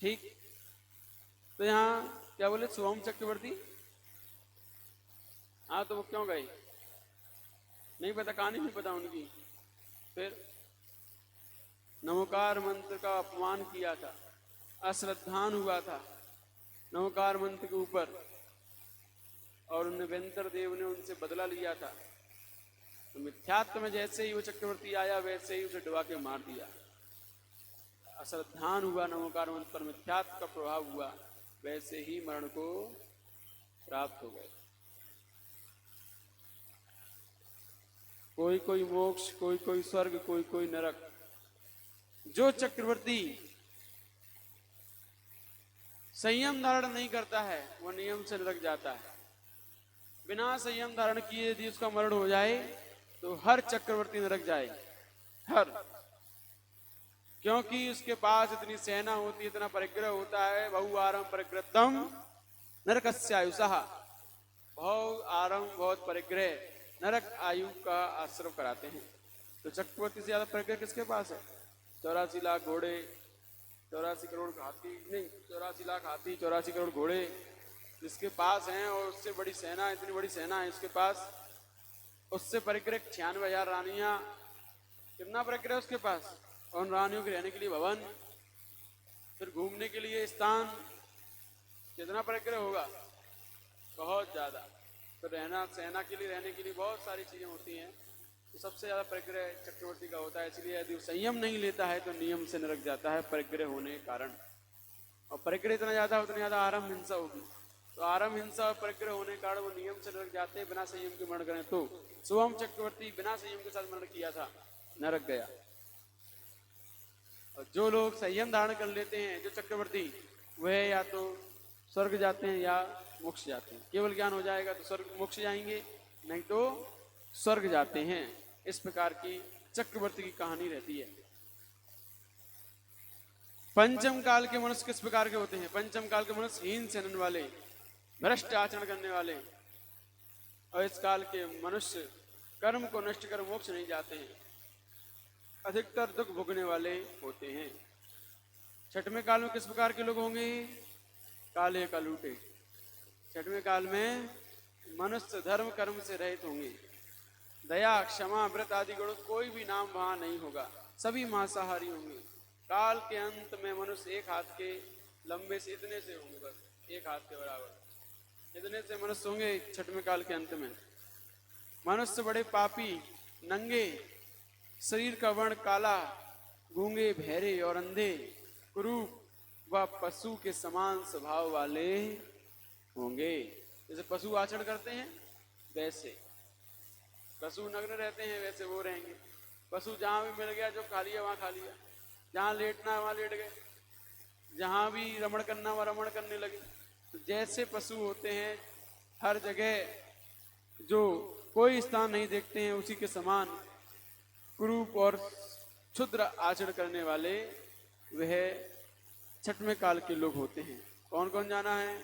ठीक, तो यहाँ क्या बोले? सोम चक्रवर्ती, हाँ, तो वो क्यों गए? नहीं पता, कहानी नहीं पता उनकी। फिर नमोकार मंत्र का अपमान किया था, अश्रद्धान हुआ था नमोकार मंत्र के ऊपर, और निवेंतर देव ने उनसे बदला लिया था। तो मिथ्यात्व में जैसे ही वो चक्रवर्ती आया वैसे ही उसे डुबा के मार दिया। अश्रद्धान हुआ नमोकार मंत्र पर, मिथ्यात्व का प्रभाव हुआ, वैसे ही मरण को प्राप्त हो गए। कोई कोई मोक्ष, कोई कोई स्वर्ग, कोई कोई नरक। जो चक्रवर्ती संयम धारण नहीं करता है वह नियम से नरक जाता है। बिना संयम धारण किए यदि उसका मरण हो जाए तो हर चक्रवर्ती नरक जाए, हर। क्योंकि उसके पास इतनी सेना होती है, इतना परिग्रह होता है। बहु आरम परिग्रहतम नरकस्यायुषः। बहु आरम बहुत परिग्रह नरक आयु का आश्रम कराते हैं। तो चक्रवर्ती से ज्यादा परिग्रह किसके पास है? 84 लाख घोड़े, 84 करोड़ हाथी, नहीं 84 लाख हाथी, 84 करोड़ घोड़े जिसके पास हैं, और उससे बड़ी सेना, इतनी बड़ी सेना है उसके पास। उससे परिग्रह 96,000 रानियां, कितना परिग्रह उसके पास। और उन रानियों के रहने के लिए भवन, फिर घूमने के लिए स्थान, कितना परिग्रह होगा? बहुत ज्यादा। तो रहना, सेना के लिए रहने के लिए बहुत सारी चीजें होती हैं। तो सबसे ज्यादा परिग्रह चक्रवर्ती का होता है। इसलिए यदि संयम नहीं लेता है तो नियम से नरक जाता है, परिग्रह होने के कारण। और परिग्रह इतना ज्यादा उतनी ज्यादा आरम हिंसा होगी। तो आरम हिंसा और परिग्रह होने के कारण वो नियम से नरक जाते हैं। बिना संयम के मरण करें तो शुभम चक्रवर्ती बिना संयम के साथ मरण किया था, नरक गया। और जो लोग संयम धारण कर लेते हैं, जो चक्रवर्ती, वह या तो स्वर्ग जाते हैं या मोक्ष जाते हैं। केवल ज्ञान हो जाएगा तो स्वर्ग मोक्ष जाएंगे, नहीं तो स्वर्ग जाते हैं। इस प्रकार की चक्रवर्ती की कहानी रहती है। पंचम काल के मनुष्य किस प्रकार के होते हैं? पंचम काल के मनुष्य हीन चलन वाले, भ्रष्ट आचरण करने वाले। और इस काल के मनुष्य कर्म को नष्ट कर मोक्ष नहीं जाते हैं, अधिकतर दुख भोगने वाले होते हैं। छठवें काल में किस प्रकार के लोग होंगे? काले कालूटे। छठवें काल में मनुष्य धर्म कर्म से रहित होंगे। दया, क्षमा, व्रत आदि गुण कोई भी नाम वहां नहीं होगा, सभी मांसाहारी होंगे। काल के अंत में मनुष्य एक हाथ के लंबे से, इतने से होंगे, बस एक हाथ के बराबर, इतने से मनुष्य होंगे छठवें काल के अंत में। मनुष्य बड़े पापी, नंगे, शरीर का वर्ण काला, गूंगे, बहरे और अंधे, कुरूप व पशु के समान स्वभाव वाले होंगे। जैसे पशु आचरण करते हैं वैसे, पशु नग्न रहते हैं वैसे वो रहेंगे। पशु जहां भी मिल गया, जो खा लिया वहां खा लिया, जहां लेटना है वहां लेट गए, जहां भी रमण करना वहां रमण करने लगे। तो जैसे पशु होते हैं हर जगह, जो कोई स्थान नहीं देखते हैं, उसी के समान कुरूप और क्षुद्र आचरण करने वाले वह छठवें काल के लोग होते हैं। कौन कौन जाना है?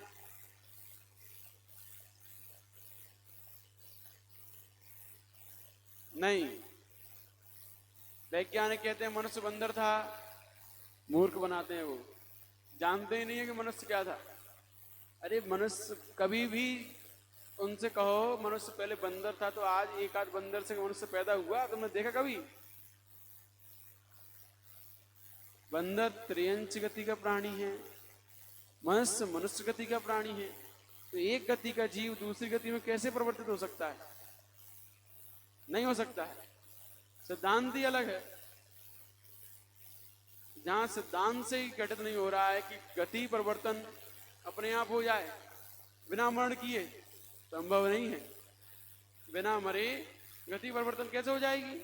नहीं, वैज्ञानिक कहते हैं मनुष्य बंदर था, मूर्ख बनाते हैं वो, जानते ही नहीं है कि मनुष्य क्या था। अरे मनुष्य कभी भी उनसे कहो मनुष्य पहले बंदर था, तो आज एक आध बंदर से मनुष्य पैदा हुआ तुमने देखा कभी? बंदर त्रियंच गति का प्राणी है, मनुष्य मनुष्य गति का प्राणी है। तो एक गति का जीव दूसरी गति में कैसे परिवर्तित हो सकता है? नहीं हो सकता है। सिद्धांत ही अलग है। जहां सिद्धांत से ही घटित नहीं हो रहा है कि गति परिवर्तन अपने आप हो जाए बिना मरण किए, संभव नहीं है। बिना मरे गति परिवर्तन कैसे हो जाएगी?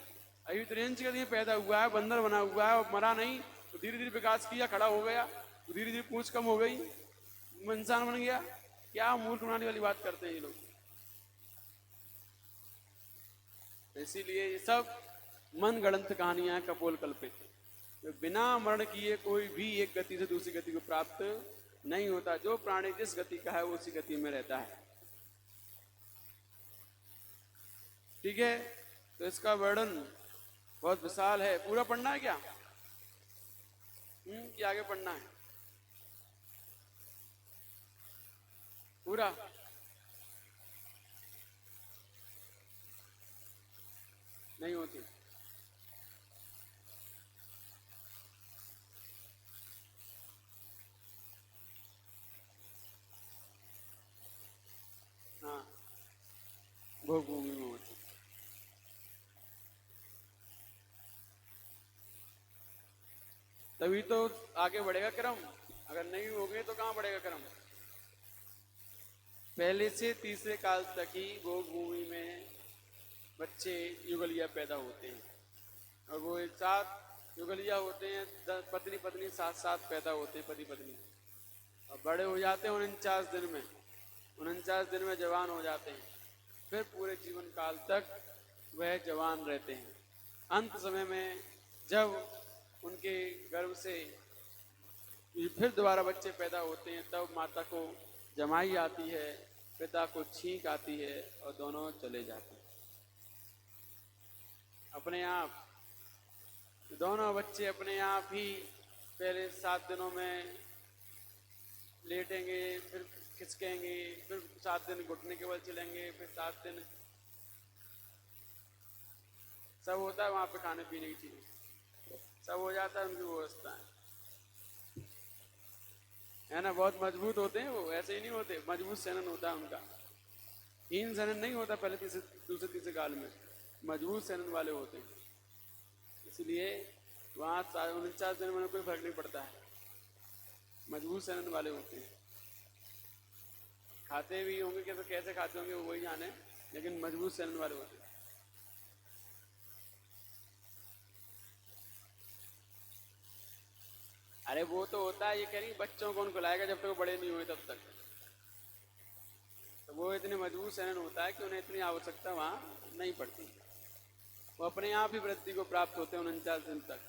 अभी त्रियंच गति में पैदा हुआ है, बंदर बना हुआ है और मरा नहीं, तो धीरे धीरे विकास किया, खड़ा हो गया, तो धीरे धीरे पूंछ कम हो गई, इंसान बन गया। क्या मूर्ख बनाने वाली बात करते हैं ये लोग। इसीलिए ये सब मन गढ़ंत कहानियां, कपोल कल्पित। तो बिना मरण किए कोई भी एक गति से दूसरी गति को प्राप्त नहीं होता। जो प्राणी जिस गति का है वो उसी गति में रहता है। ठीक है, तो इसका वर्णन बहुत विशाल है। पूरा पढ़ना है क्या? कि आगे पढ़ना है पूरा? नहीं होती। हाँ, तभी तो आगे बढ़ेगा क्रम। अगर नहीं होगे तो कहाँ बढ़ेगा क्रम। पहले से तीसरे काल तक ही भोग भूमि में बच्चे युगलिया पैदा होते हैं, और वो एक साथ युगलिया होते हैं, पत्नी पत्नी साथ साथ पैदा होते हैं, पति पत्नी, और बड़े हो जाते हैं 49 दिन में। 49 दिन में जवान हो जाते हैं, फिर पूरे जीवन काल तक वह जवान रहते हैं। अंत समय में जब उनके गर्भ से फिर दोबारा बच्चे पैदा होते हैं, तब माता को जमाई आती है, पिता को छींक आती है, और दोनों चले जाते हैं अपने आप। दोनों बच्चे अपने आप ही पहले 7 दिनों में लेटेंगे, फिर खिसकेंगे, फिर 7 दिन घुटने के बल चलेंगे, फिर 7 दिन सब होता है वहाँ पे, खाने पीने की चीज़ें सब हो जाता है, उनकी व्यवस्था है ना। बहुत मजबूत होते हैं वो, ऐसे ही नहीं होते, मजबूत सेनन होता है उनका। हीन सेनन नहीं होता पहले दूसरे तीसरे काल में, मजबूत सेनन वाले होते हैं। इसलिए वहाँ 49 दिन में कोई फर्क नहीं पड़ता है, मजबूत सेनन वाले होते हैं। खाते भी होंगे कैसे खाते होंगे वो वही जाने, लेकिन मजबूत सेनन वाले होते हैं। अरे वो तो होता है, ये कह रही बच्चों कौन खिलाएगा जब तक वो बड़े नहीं हुए तब तक। तो वो इतने मजबूत सेनन होता है कि उन्हें इतनी आवश्यकता वहाँ नहीं पड़ती, वो अपने आप ही वृद्धि को प्राप्त होते हैं 49 दिन तक,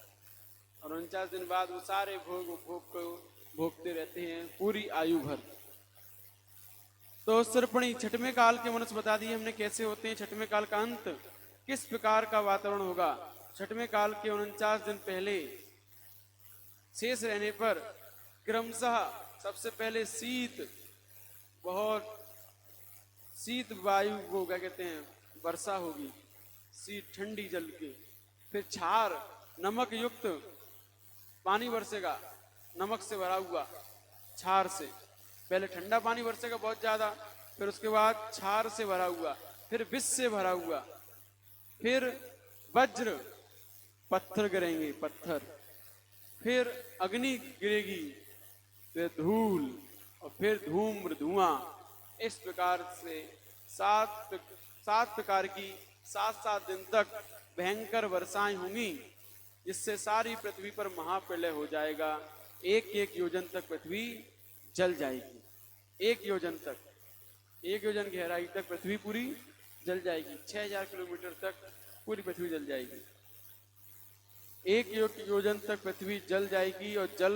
और 49 दिन बाद वो सारे भोग को भोगते रहते हैं पूरी आयु भर। तो सरपणी छठवें काल के मनुष्य बता दिए हमने कैसे होते हैं। छठवें काल का अंत किस प्रकार का वातावरण होगा। छठवें काल के 49 दिन पहले शेष रहने पर क्रमशः सबसे पहले बहुत शीत वायु को क्या कहते हैं, वर्षा होगी, शीत ठंडी जल की। फिर छार नमक युक्त पानी बरसेगा, नमक से भरा हुआ छार से। पहले ठंडा पानी बरसेगा बहुत ज्यादा, फिर उसके बाद छार से भरा हुआ, फिर विष से भरा हुआ, फिर वज्र पत्थर गिरेंगे, पत्थर, फिर अग्नि गिरेगी, फिर धूल, और फिर धूम्र धुआं। इस प्रकार से 7 प्रकार की 7 दिन तक भयंकर वर्षाएं होंगी, जिससे सारी पृथ्वी पर महाप्रलय हो जाएगा। 1 योजन तक पृथ्वी जल जाएगी, 1 योजन तक, 1 योजन गहराई तक पृथ्वी पूरी जल जाएगी। 6000 किलोमीटर तक पूरी पृथ्वी जल जाएगी। 1 योजन तक पृथ्वी जल जाएगी, और जल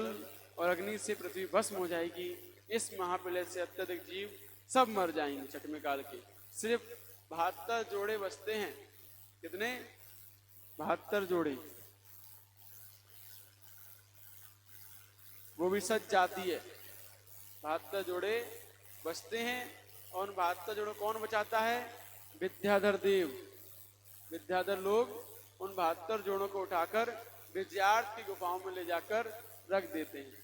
और अग्नि से पृथ्वी भस्म हो जाएगी। इस महाप्रलय से अत्यधिक जीव सब मर जाएंगे। छठवें काल के सिर्फ 72 जोड़े बचते हैं। कितने? 72 जोड़े, वो भी सच जाती है। 72 जोड़े बचते हैं, और 72 जोड़े कौन बचाता है? विद्याधर देव। विद्याधर लोग उन 72 जोड़ों को उठाकर विजयार्थ की गुफाओं में ले जाकर रख देते हैं,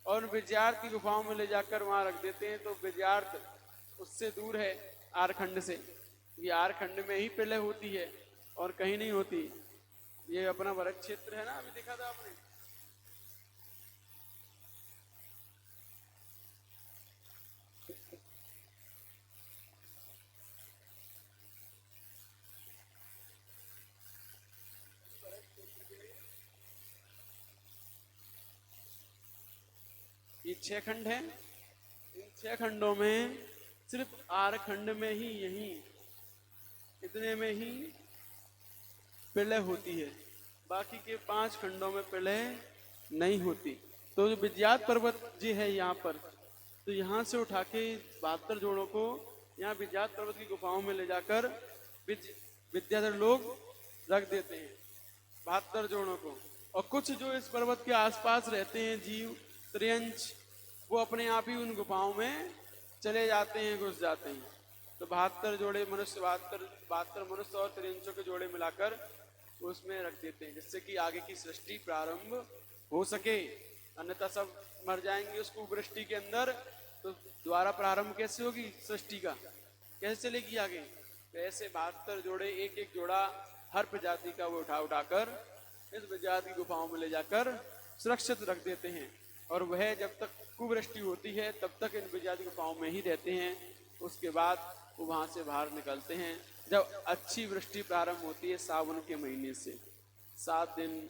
और विजयार्थ की गुफाओं में ले जाकर वहां रख देते हैं। तो विजयार्थ उससे दूर है आरखंड से, ये आरखंड में ही प्रलय होती है और कहीं नहीं होती। ये अपना भरत क्षेत्र है ना, अभी देखा था आपने। ये 6 खंड है। इन 6 खंडों में सिर्फ आरखंड में ही, यही इतने में ही प्रलय होती है, बाकी के 5 खंडों में प्रलय नहीं होती। तो जो विजयात पर्वत जी है यहाँ पर, तो यहाँ से उठा के 72 जोड़ों को यहाँ विजयात पर्वत की गुफाओं में ले जाकर विद्याधर लोग रख देते हैं 72 जोड़ों को। और कुछ जो इस पर्वत के आसपास रहते हैं जीव त्रियंच, वो अपने आप ही उन गुफाओं में चले जाते हैं, घुस जाते हैं। तो 72 जोड़े मनुष्य, 72 मनुष्य और त्रियंचों के जोड़े मिलाकर उसमें रख देते हैं, जिससे कि आगे की सृष्टि प्रारंभ हो सके। अन्यथा सब मर जाएंगे उस कुवृष्टि के अंदर, तो द्वारा प्रारंभ कैसे होगी सृष्टि का, कैसे चलेगी आगे। तो ऐसे 72 जोड़े, एक जोड़ा हर प्रजाति का वो उठाकर इस प्रजाति की गुफाओं में ले जाकर सुरक्षित रख देते हैं। और वह जब तक कुवृष्टि होती है तब तक इन विद्यार्थी के पाँव में ही रहते हैं। उसके बाद वो वहाँ से बाहर निकलते हैं। जब अच्छी वृष्टि प्रारंभ होती है सावन के महीने से, 7 दिन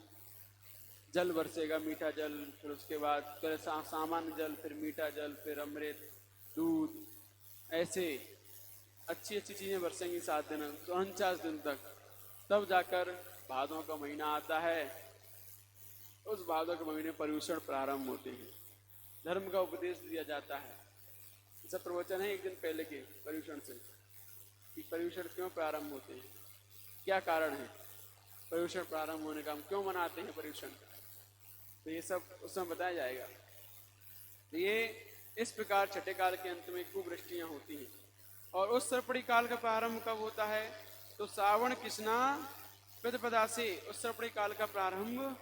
जल बरसेगा, मीठा जल, फिर उसके बाद फिर सामान्य जल, फिर मीठा जल, फिर अमृत, दूध, ऐसे अच्छी अच्छी चीज़ें बरसेंगी 7 दिन, 49 दिन तक। तब जाकर भादों का महीना आता है। उस भादों के महीने पर्यूषण प्रारंभ होते हैं, धर्म का उपदेश दिया जाता है। ऐसा प्रवचन है एक दिन पहले के पर्यूषण से कि पर्यूषण क्यों प्रारंभ होते हैं, क्या कारण है पर्यूषण प्रारंभ होने का, हम क्यों मनाते हैं पर्यूषण, तो ये सब उसमें बताया जाएगा। तो ये इस प्रकार छठे काल के अंत में कुवृष्टियाँ होती हैं। और उस सर्पणी काल का प्रारंभ कब होता है, तो श्रावण कृष्णा प्रतिपदा से उस सर्पणी काल का प्रारंभ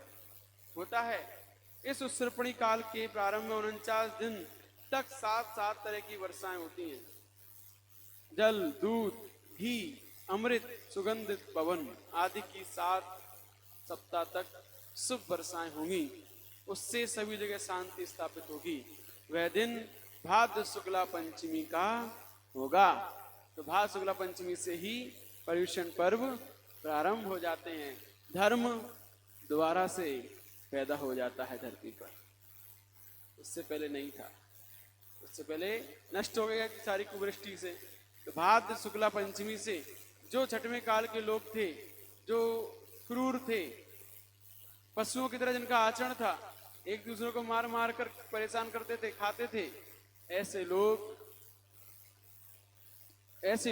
होता है। इस उत्सर्पणी काल के प्रारंभ में 49 दिन तक 7 तरह की वर्षाएं होती हैं। जल, दूध, घी, अमृत, सुगंधित पवन आदि की 7 सप्ताह तक शुभ वर्षाएं होंगी। उससे सभी जगह शांति स्थापित होगी। वह दिन भाद्र शुक्ला पंचमी का होगा। तो भाद्र शुक्ला पंचमी से ही पर्यूषण पर्व प्रारंभ हो जाते हैं। धर्म दोबारा से पैदा हो जाता है धरती पर, उससे पहले नहीं था, उससे पहले नष्ट हो गया कि सारी कुवृष्टि से। तो भाद्र शुक्ला पंचमी से जो छठवें काल के लोग थे, जो क्रूर थे, पशुओं की तरह जिनका आचरण था, एक दूसरे को मार मार कर परेशान करते थे, खाते थे, ऐसे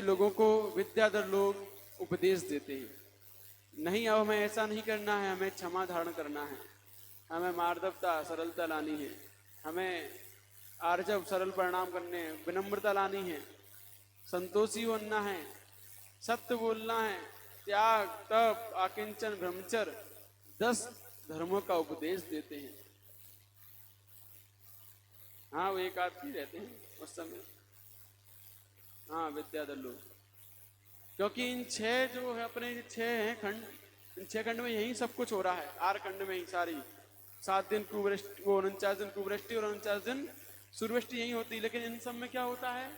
लोगों को विद्याधर लोग उपदेश देते हैं, नहीं अब हमें ऐसा नहीं करना है, हमें क्षमा धारण करना है, हमें मार्दवता सरलता लानी है, हमें आर्जव सरल परिणाम करने हैं, विनम्रता लानी है, संतोषी बनना है, सत्य बोलना है, त्याग, तप, आकिंचन, ब्रह्मचर्य, 10 धर्मों का उपदेश देते हैं। हाँ, वो एक आदमी रहते हैं उस समय, हाँ विद्याधर लोग, क्योंकि इन 6 जो है अपने 6 हैं खंड, इन 6 खंड में यही सब कुछ हो रहा है। 8 खंड में ही सारी 7 दिन कुवृष्टि, वो 49 दिन कुवृष्टि और 49 दिन सूर्यवृष्टि यही होती है। लेकिन इन सब में क्या होता है,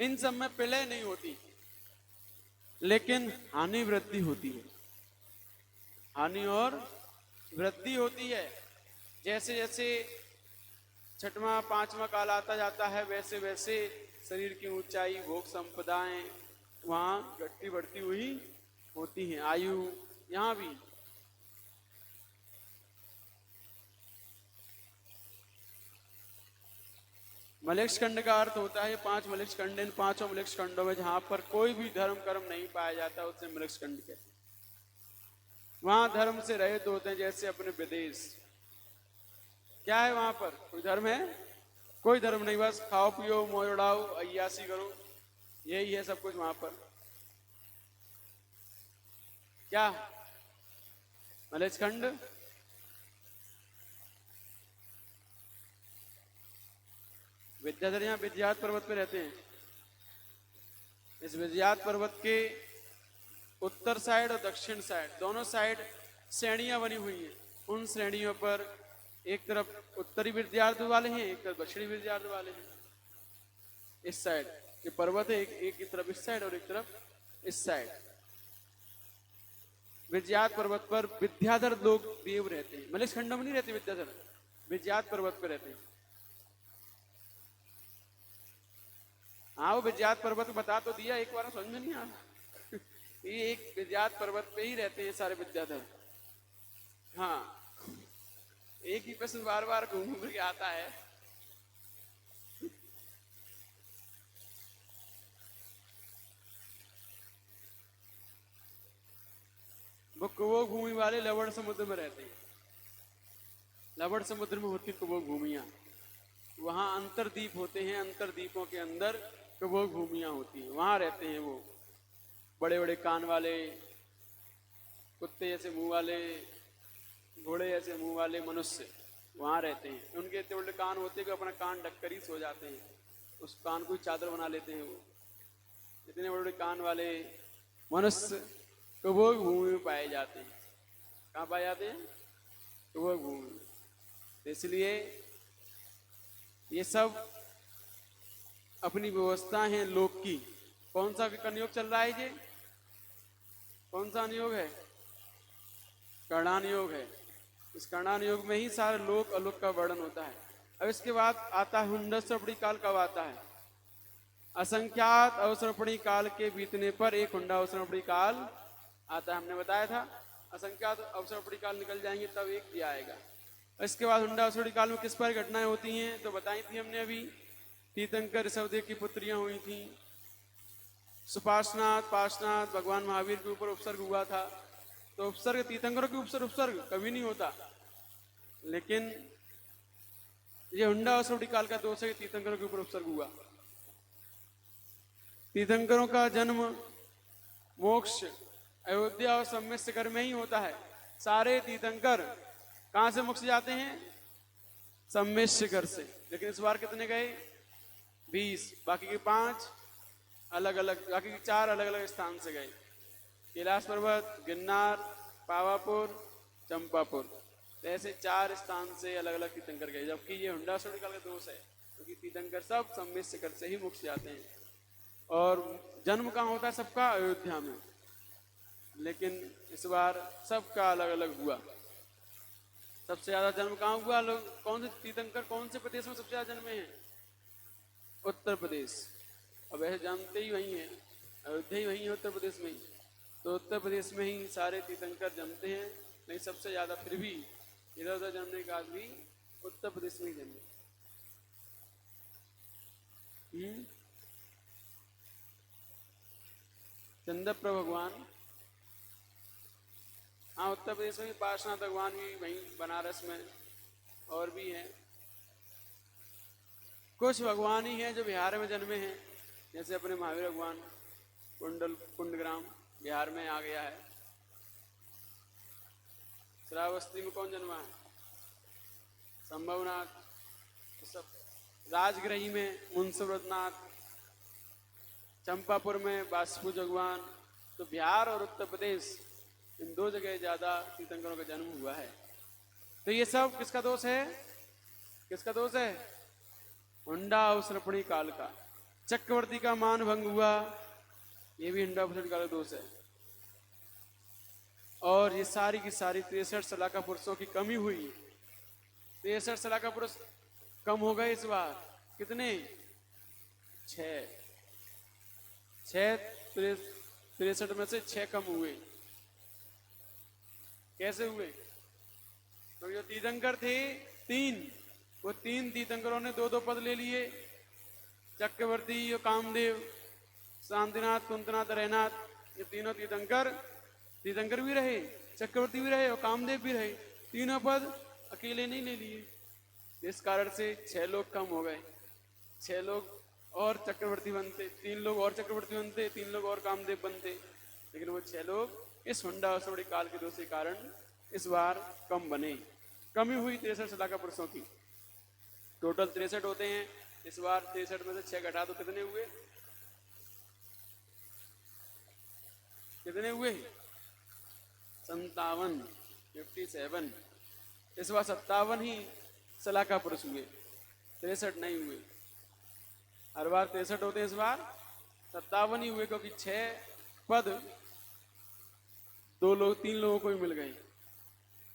इन सब में प्रलय नहीं होती, लेकिन हानि वृद्धि होती है, हानि और वृद्धि होती है। जैसे जैसे 6वां 5वां काल आता जाता है, वैसे वैसे शरीर की ऊंचाई, भोग संपदाएं वहां घटती बढ़ती हुई होती हैं। आयु यहाँ भी मलेक्ष खंड का अर्थ होता है 5 मलेक्ष खंड। इन 5 मलेक्ष खंडों में जहां पर कोई भी धर्म कर्म नहीं पाया जाता उसे मलेक्ष खंड कहते हैं। वहां धर्म से रहित होते हैं, जैसे अपने विदेश। क्या है वहां पर, कोई धर्म है? कोई धर्म नहीं, बस खाओ पियो मौज उड़ाओ अय्यासी करो, यही है सब कुछ वहां पर। क्या मलेच्छ खंड? विद्याधर यहाँ विद्यात पर्वत पे रहते हैं। इस विद्यात पर्वत के उत्तर साइड और दक्षिण साइड, दोनों साइड श्रेणियां बनी हुई हैं। उन श्रेणियों पर एक तरफ उत्तरी विद्यार्थ वाले हैं, एक तरफ दक्षिणी विद्यार्थ वाले हैं। इस साइड ये पर्वत है, एक की तरफ इस साइड और एक तरफ इस साइड। विद्यात पर्वत पर विद्याधर लोग देव रहते हैं। मलेच्छ खंड में नहीं रहते विद्याधर, विद्यात पर्वत पर रहते हैं। हाँ, वो विद्यात पर्वत बता तो दिया, एक बार समझ में नहीं आया। ये एक विद्यात पर्वत पे ही रहते हैं सारे विद्याधर। हाँ, एक ही प्रश्न बार बार घूम घूम के आता है। वो भूमि वाले लवण समुद्र में रहते हैं। लवण समुद्र में होती कुबो भूमियां, वहां अंतरदीप होते हैं, अंतरदीपों के अंदर कुबो भूमियां होती हैं, वहां रहते हैं वो बड़े बड़े कान वाले, कुत्ते जैसे मुंह वाले, घोड़े जैसे मुंह वाले मनुष्य वहां रहते हैं। उनके इतने बड़े कान होते हैं कि अपना कान ढककर ही सो जाते हैं, उस कान को चादर बना लेते हैं। वो इतने बड़े बड़े कान वाले मनुष्य कुबो भूमि में पाए जाते हैं। कहाँ पाए जाते हैं? तो वो भूमि। तो इसलिए ये सब अपनी व्यवस्था है लोक की। कौन सा कर्णयोग चल रहा है ये? कौन सा अनुयोग है? कर्णानुयोग है। इस कर्णानुयोग में ही सारे लोक अलोक का वर्णन होता है। अब इसके बाद आता है हुंडस्वरूपणी काल। कब आता है? असंख्यात अवसरपणी काल के बीतने पर एक हुंडा अवसरपणी काल आता है। हमने बताया था असंख्यात अवसरपणी काल निकल जाएंगे तब एक भी आएगा। इसके बाद हुंडा अवसरपणी काल में किस पर घटनाएं होती हैं तो बताई थी हमने अभी। तीर्थंकर ऋषभदेव की पुत्रियां हुई थी। सुपार्श्वनाथ पार्श्वनाथ भगवान महावीर के ऊपर उपसर्ग हुआ था। तो उपसर्ग तीर्थंकरों के ऊपर उपसर्ग कभी नहीं होता, लेकिन ये हुंडा अवसरपणी काल का दोष है कि तीर्थंकरों के ऊपर उपसर्ग हुआ। तीर्थंकरों का जन्म मोक्ष अयोध्या और सम्मिश्र में ही होता है। सारे तीर्थंकर कहां से मोक्ष जाते हैं? सम्मिश्र से। लेकिन इस बार कितने गए? 20। बाकी के 5 अलग अलग, बाकी के 4 अलग अलग स्थान से गए। कैलाश पर्वत, गिरनार, पावापुर, चंपापुर, तो ऐसे 4 स्थान से अलग अलग तीर्थंकर गए। जबकि ये हुंडा अवसरपणी काल का दोष है क्योंकि तीर्थंकर सब सम्मिश्र से ही मोक्ष जाते हैं। और जन्म कहाँ होता है सबका? अयोध्या में। लेकिन इस बार सबका अलग अलग हुआ। सबसे ज्यादा जन्म कहाँ हुआ? लोग कौन से तीर्थंकर कौन से प्रदेश में सबसे ज्यादा जन्मे हैं? उत्तर प्रदेश। अब ऐसे जानते ही वही है, अयोध्या ही वही है उत्तर प्रदेश में ही। तो उत्तर प्रदेश में ही सारे तीर्थंकर जन्मते हैं। नहीं, सबसे ज्यादा फिर भी इधर उधर जन्मने के बाद भी उत्तर प्रदेश में ही जन्मे। चंद्रप्रभ भगवान, हाँ उत्तर प्रदेश में पार्श्वनाथ भगवान भी वहीं बनारस में, और भी हैं कुछ भगवान ही हैं जो बिहार में जन्मे हैं। जैसे अपने महावीर भगवान कुंडग्राम बिहार में आ गया है। श्रावस्ती में कौन जन्मा है? संभवनाथ। सब राजगृही में मुंसव्रतनाथ, चंपापुर में वासुपुज भगवान। तो बिहार और उत्तर प्रदेश इन 2 जगह ज्यादा तीर्थंकरों का जन्म हुआ है। तो ये सब किसका दोष है? किसका दोष है? हुंडा अवसरपणी काल का। चक्रवर्ती का मान भंग हुआ, ये भी हुंडा अवसरपणी काल का दोष है। और ये सारी की सारी 63 सलाका पुरुषों की कमी हुई। 63 सलाका पुरुष कम हो गए इस बार। कितने? 6। 63 में से 6 कम हुए। कैसे हुए? तो जो तीर्थंकर थे 3, वो 3 तीर्थंकरों ने 2-2 पद ले लिए। चक्रवर्ती और कामदेव, शांतिनाथ, कुंतनाथ, रैनाथ, ये तीनों तीर्थंकर भी रहे, चक्रवर्ती भी रहे और कामदेव भी रहे। तीनों पद अकेले नहीं ले लिए। इस कारण से 6 लोग कम हो गए। 6 लोग और चक्रवर्ती बनते, 3 लोग और चक्रवर्ती बनते, 3 लोग और कामदेव बनते। लेकिन वो 6 लोग इस हुंडा अवसरपणी काल के दोष के कारण इस बार कम बने। कमी हुई 63 सलाका पुरुषों की। टोटल 63 होते हैं। इस बार 63 में से 6 घटा तो कितने हुए? कितने हुए? 57, 57। इस बार 57 ही सलाका पुरुष हुए, 63 नहीं हुए। हर बार 63 होते हैं, इस बार 57 ही हुए क्योंकि 6 पद 3 लोगों को ही मिल गए,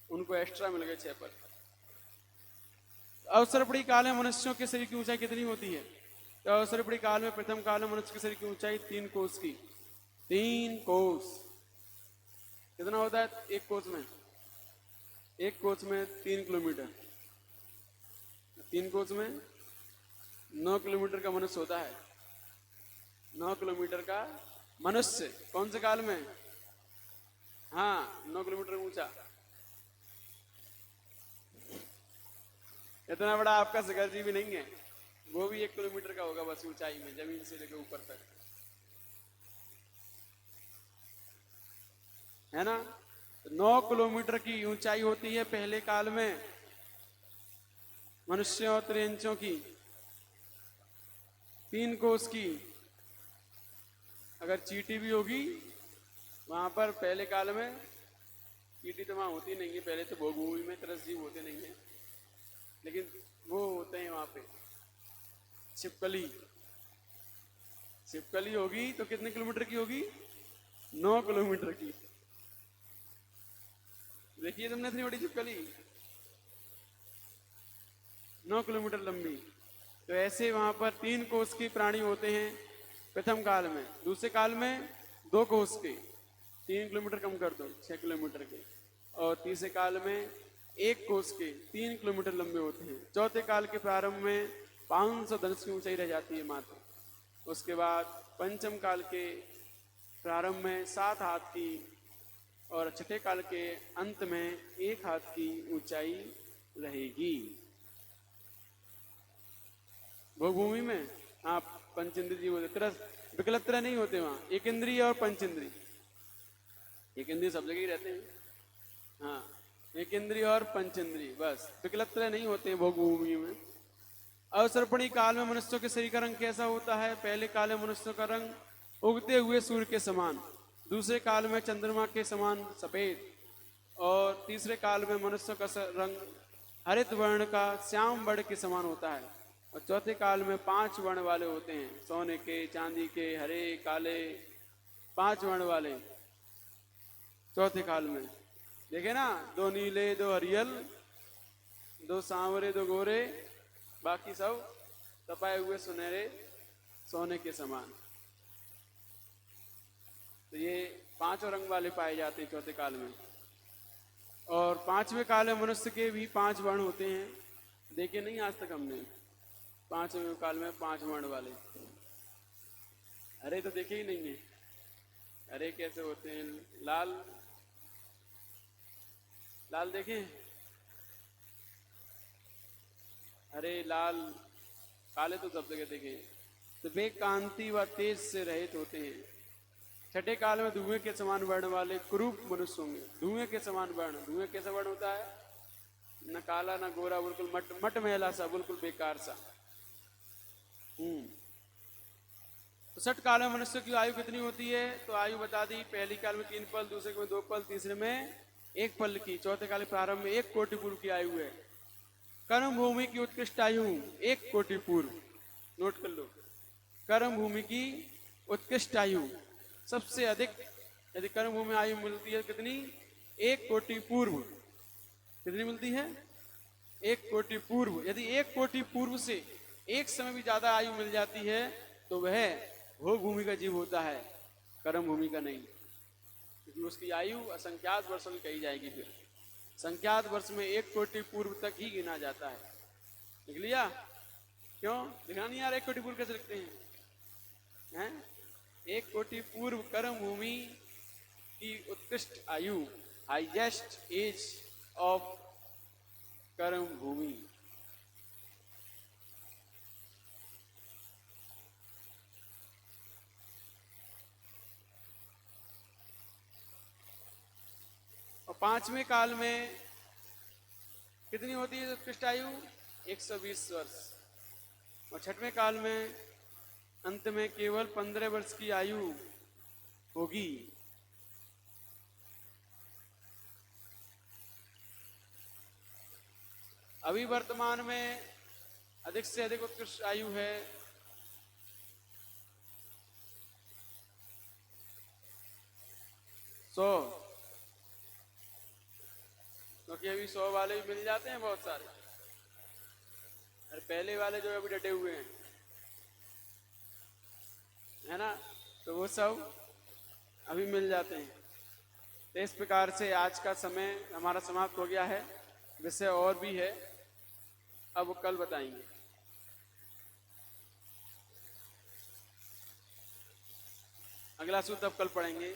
उनको एक्स्ट्रा मिल गए 6 पद। अवसरपणी काल में मनुष्यों के शरीर की ऊंचाई कितनी होती है? तो अवसरपणी काल में प्रथम काल में मनुष्य के शरीर की ऊंचाई 3 कोस की। 3 कोस कितना होता है? एक कोस में 3 किलोमीटर। 3 कोस में 9 किलोमीटर का मनुष्य होता है। 9 किलोमीटर का मनुष्य कौन से काल में? हाँ, 9 किलोमीटर ऊंचा। इतना बड़ा आपका शिखर जी भी नहीं है, वो भी 1 किलोमीटर का होगा बस ऊंचाई में, जमीन से लेकर ऊपर तक, है ना। 9 किलोमीटर की ऊंचाई होती है पहले काल में मनुष्यों और त्रियंचों की। 3 कोस की अगर चींटी भी होगी वहां पर पहले काल में चींटी तो वहाँ होती नहीं है, पहले तो भोग भूमि में तरस जीव होते नहीं है, लेकिन वो होते हैं वहाँ पे। छिपकली, छिपकली होगी तो कितने किलोमीटर की होगी? 9 किलोमीटर की। देखिए तुमने इतनी बड़ी छिपकली, 9 किलोमीटर लंबी। तो ऐसे वहां पर 3 कोस के प्राणी होते हैं प्रथम काल में। दूसरे काल में 2 कोस के, 3 किलोमीटर कम कर दो, 6 किलोमीटर के। और तीसरे काल में 1 कोस के, 3 किलोमीटर लंबे होते हैं। चौथे काल के प्रारंभ में 500 धनुष की ऊंचाई रह जाती है मात्र। उसके बाद पंचम काल के प्रारंभ में 7 हाथ की, और छठे काल के अंत में 1 हाथ की ऊंचाई रहेगी। भोगभूमि में आप पंचेंद्रिय जीव होते, तरस विकलत्र नहीं होते वहां, एक इंद्रिय और पंचेंद्रिय। एक इंद्रिय सब जगह ही रहते हैं, हाँ, एक इंद्रिय और पंचेंद्रिय, बस विकलत्र नहीं होते भोगभूमि में। अवसर्पणी काल में मनुष्यों के शरीर का रंग कैसा होता है? पहले काल में मनुष्यों का रंग उगते हुए सूर्य के समान, दूसरे काल में चंद्रमा के समान सफेद, और तीसरे काल में मनुष्यों का रंग हरित वर्ण का श्याम वर्ण के समान होता है। और चौथे काल में 5 वर्ण वाले होते हैं, सोने के, चांदी के, हरे, काले, 5 वर्ण वाले चौथे काल में। देखे ना, 2 नीले, 2 हरियल, 2 सांवरे, 2 गोरे, बाकी सब तपाए हुए सुनहरे सोने के समान। तो ये 5 रंग वाले पाए जाते हैं चौथे काल में। और 5वें काल में मनुष्य के भी 5 वर्ण होते हैं, देखे नहीं आज तक हमने। 5वें काल में 5 वर्ण वाले, हरे तो देखे ही नहीं है। हरे कैसे होते हैं? लाल, लाल देखे? हरे, लाल, काले तो सब जगह देखे। तो वे कांति व तेज से रहित होते हैं। छठे काल में धुएं के समान वर्ण वाले कुरूप मनुष्य होंगे। धुएं के समान वर्ण, धुएं कैसा वर्ण होता है? न काला न गोरा, बिल्कुल मट मट मैला सा, बिल्कुल बेकार सा। तो छठ काल में मनुष्य की आयु कितनी होती है? तो आयु बता दी, पहली काल में 3 पल, दूसरे में 2 पल, तीसरे में 1 पल की, चौथे काल प्रारंभ में 1 कोटि पूर्व की आयु है। कर्म भूमि की उत्कृष्ट आयु 1 कोटि पूर्व, नोट कर लो। कर्म भूमि की उत्कृष्ट आयु सबसे अधिक, यदि कर्म भूमि आयु मिलती है कितनी? 1 कोटि पूर्व। कितनी मिलती है? 1 कोटि पूर्व। यदि 1 कोटि पूर्व से एक समय भी ज्यादा आयु मिल जाती है तो वह भोग भूमि का जीव होता है, कर्म भूमि का नहीं, क्योंकि उसकी आयु असंख्यात वर्षों की कही जाएगी। फिर संख्यात वर्ष में 1 कोटि पूर्व तक ही गिना जाता है। लिख लिया? क्यों लिखना नहीं यार? 1 कोटि पूर्व कैसे लिखते हैं? 1 कोटि पूर्व कर्म भूमि की उत्कृष्ट आयु, हाईएस्ट एज ऑफ कर्म भूमि। और 5वें काल में कितनी होती है उत्कृष्ट आयु? 120 वर्ष। और 6वें काल में अंत में केवल 15 वर्ष की आयु होगी। अभी वर्तमान में अधिक से अधिक उत्कृष्ट आयु है 100, क्योंकि अभी 100 वाले भी मिल जाते हैं बहुत सारे। अरे पहले वाले जो अभी डटे हुए हैं, है ना, तो वो सब अभी मिल जाते हैं। तो इस प्रकार से आज का समय हमारा समाप्त हो गया है। विषय और भी है, अब वो कल बताएंगे। अगला सूत्र अब कल पढ़ेंगे।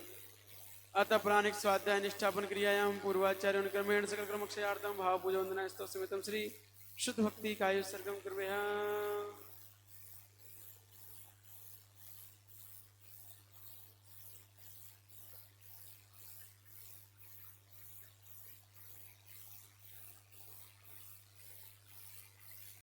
अतः प्राणिक स्वाध्याय निष्ठापन क्रियायाम पूर्वाचार्य क्रमेण सकल क्रमक्षयार्थम भाव पूजा वंदना स्तव समेतम श्री शुद्ध भक्ति कायु सर्गम कृपया।